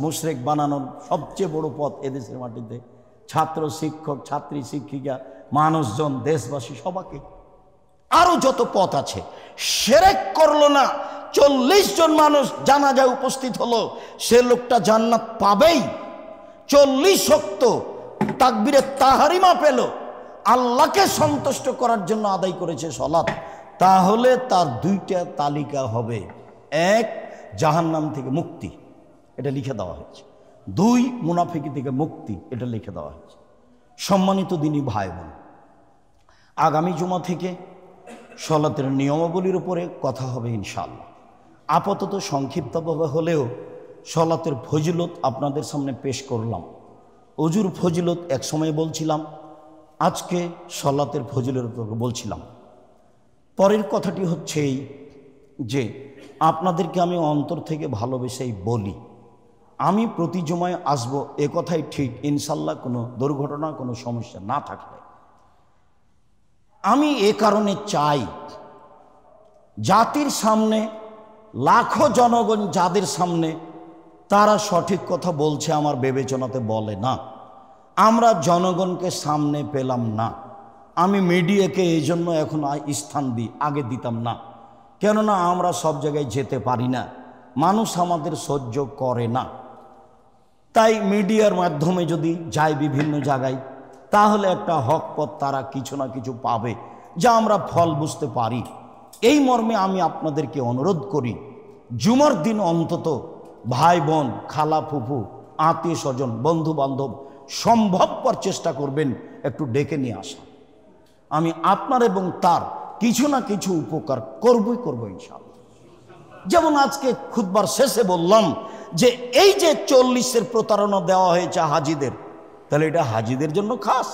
মুশরিক বানানোর সবচেয়ে বড় পথ এদেশের মাটিতে। ছাত্র শিক্ষক, ছাত্রী শিক্ষিকা, মানুষজন, দেশবাসী, সবাইকে। আরো যত পথ আছে, শিরক করলো না, 40 জন মানুষ জানাজায় উপস্থিত হলো, সে লোকটা জান্নাত পাবেই। 40 ওয়াক্ত তাকবীরে তাহরিমা পেল, আল্লাহকে সন্তুষ্ট করার জন্য আদায় করেছে সালাত, তাহলে তার দুইটা তালিকা হবে। এক, জাহান্নাম থেকে মুক্তি, এটা লিখে দেওয়া হয়েছে। 2, মুনাফিকি থেকে মুক্তি, এটা লিখে দেওয়া হয়েছে। সম্মানিত দিনী ভাই বোন, আগামী জুমা থেকে সালাতের নিয়মাবলীর উপরে কথা হবে ইনশাআল্লাহ। আপাতত সংক্ষিপ্তভাবে হলেও সালাতের ফজিলত আপনাদের সামনে পেশ করলাম। অজুর ফজিলত এক সময় বলছিলাম, আজকে সালাতের ফজিলত বলছিলাম। পরের কথাটি হচ্ছে এই যে, আপনাদেরকে আমি অন্তর থেকে ভালোবেসেই বলি, আমি প্রতি জুমায় আসবো, এ কথাই ঠিক ইনশাল্লাহ, কোনো দুর্ঘটনা, কোনো সমস্যা না থাকলে। আমি এ কারণে চাই, জাতির সামনে লাখো জনগণ যাদের সামনে, তারা সঠিক কথা বলছে আমার বিবেচনাতে বলে না, আমরা জনগণকে সামনে পেলাম না। আমি মিডিয়াকে এই জন্য এখন স্থান দিই, আগে দিতাম না, কেননা আমরা সব জায়গায় যেতে পারি না, মানুষ আমাদের সহ্য করে না। তাই মিডিয়ার মাধ্যমে যদি যায় বিভিন্ন জায়গায়, তাহলে একটা হক পথ তারা কিছু না কিছু পাবে, যা আমরা ফল বুঝতে পারি। এই মর্মে আমি আপনাদেরকে অনুরোধ করি, জুমার দিন অন্তত ভাই বোন, খালা ফুফু, আত্মীয় স্বজন, বন্ধু বান্ধব সম্ভবপর চেষ্টা করবেন একটু ডেকে নিয়ে আসা। আমি আপনার এবং তার কিছু না কিছু উপকার করবই করবো ইনশাআল্লাহ। যেমন আজকে খুতবার শেষে বললাম যে এই যে 40-এর প্রতারণা দেওয়া হয়েছে হাজিদের, তাহলে এটা হাজিদের জন্য খাস?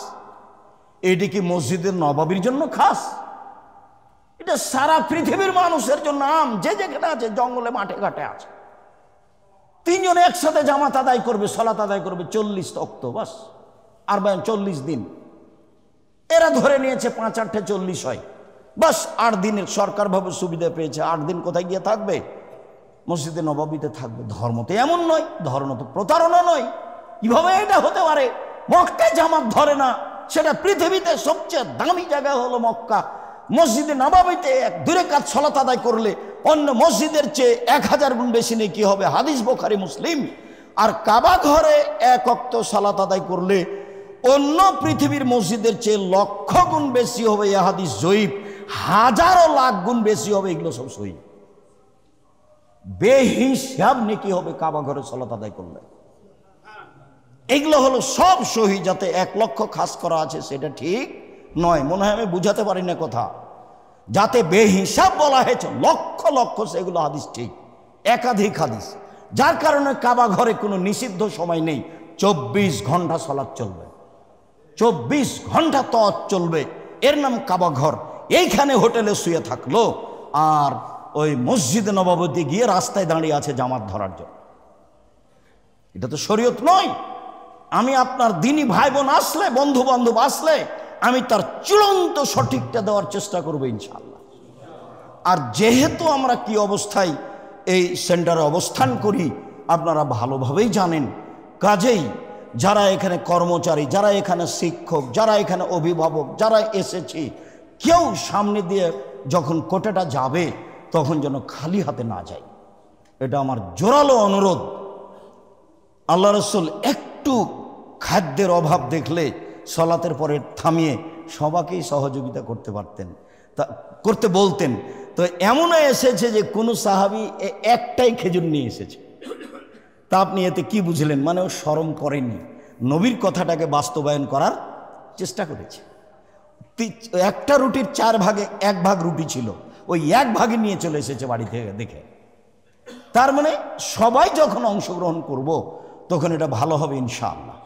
এটি কি মসজিদের নবাবির জন্য খাস? এটা সারা পৃথিবীর মানুষের জন্য আম, যে যেখানে আছে, জঙ্গলে মাঠে ঘাটে আছে। 3 জনে একসাথে জামাত আদায় করবে, সালাত আদায় করবে 40 ওয়াক্ত, বাস। আর 40 দিন এরা ধরে নিয়েছে, 5-8 40 হয়, বাস। 8 দিনের সরকারভাবে সুবিধা পেয়েছে, 8 দিন কোথায় গিয়ে থাকবে? মসজিদে নবাবিতে থাকবে। ধর্ম তো এমন নয়, ধর্ম তো প্রতারণা নয়। কিভাবে এটা হতে পারে? মক্কায় জামাত ধরে না, সেটা পৃথিবীতে সবচেয়ে দামি জায়গা হলো মক্কা। মসজিদে নবাবিতে 2 রাকাত সালাত আদায় করলে অন্য মসজিদের চেয়ে 1000 গুণ বেশি নেকি হবে, হাদিস বুখারী মুসলিম। আর কাবা ঘরে 1 ওয়াক্ত সালাত আদায় করলে অন্য পৃথিবীর মসজিদের চেয়ে 1,00,000 গুণ বেশি হবে, এই হাদিস জয়ীফ। হাজারো লাখ গুণ বেশি হবে, এগুলো সব সহি। বেহিসাব নেকি হবে কাবা ঘরে সালাত আদায় করলে। এগুলো হলো সব সহি। যাতে 1 লক্ষ খাস করা আছে সেটা ঠিক নয়, মনে হয় আমি বুঝাতে পারি না কথা। যাতে বেহিসাব বলা হয়েছে লক্ষ লক্ষ, সেগুলো হাদিস ঠিক, একাধিক হাদিস। যার কারণে কাবা ঘরে কোনো নিষিদ্ধ সময় নেই, 24 ঘন্টা সালাত চলবে, 24 ঘন্টা তওয়াফ চলবে। এর নাম কাবা ঘর। এইখানে হোটেলে শুয়ে থাকলো আর ওই মসজিদে নববীতে গিয়ে রাস্তায় দাঁড়িয়ে আছে জামাত ধরার জন্য। এটা তো শরীয়ত নয়। আমি আপনার দিনী ভাই বোন আসলে, বন্ধু বান্ধব আসলে, আমি তার চূড়ান্ত সঠিকটা দেওয়ার চেষ্টা করবো ইনশাআল্লাহ। আর যেহেতু আমরা কি অবস্থায় এই সেন্টারে অবস্থান করি আপনারা ভালোভাবেই জানেন, কাজেই যারা এখানে কর্মচারী, যারা এখানে শিক্ষক, যারা এখানে অভিভাবক, যারা এসেছি, কেউ সামনে দিয়ে যখন কোটাটা যাবে তখন যেন খালি হাতে না যায়, এটা আমার জোরালো অনুরোধ। আল্লাহ রসুল একটু খাদ্যের অভাব দেখলে সালাতের পরে থামিয়ে সবাইকেই সহযোগিতা করতে পারতেন, তা করতে বলতেন। তো এমনও এসেছে যে কোনো সাহাবী একটাই খেজুর নিয়ে এসেছে। তা আপনি এতে কি বুঝলেন? মানে ও শরম করেনি, নবীর কথাটাকে বাস্তবায়ন করার চেষ্টা করেছে। একটা রুটির 4 ভাগে 1 ভাগ রুটি ছিল, ওই 1 ভাগে নিয়ে চলে এসেছে বাড়ি থেকে দেখে। তার মানে সবাই যখন অংশগ্রহণ করব তখন এটা ভালো হবে ইনশাআল্লাহ।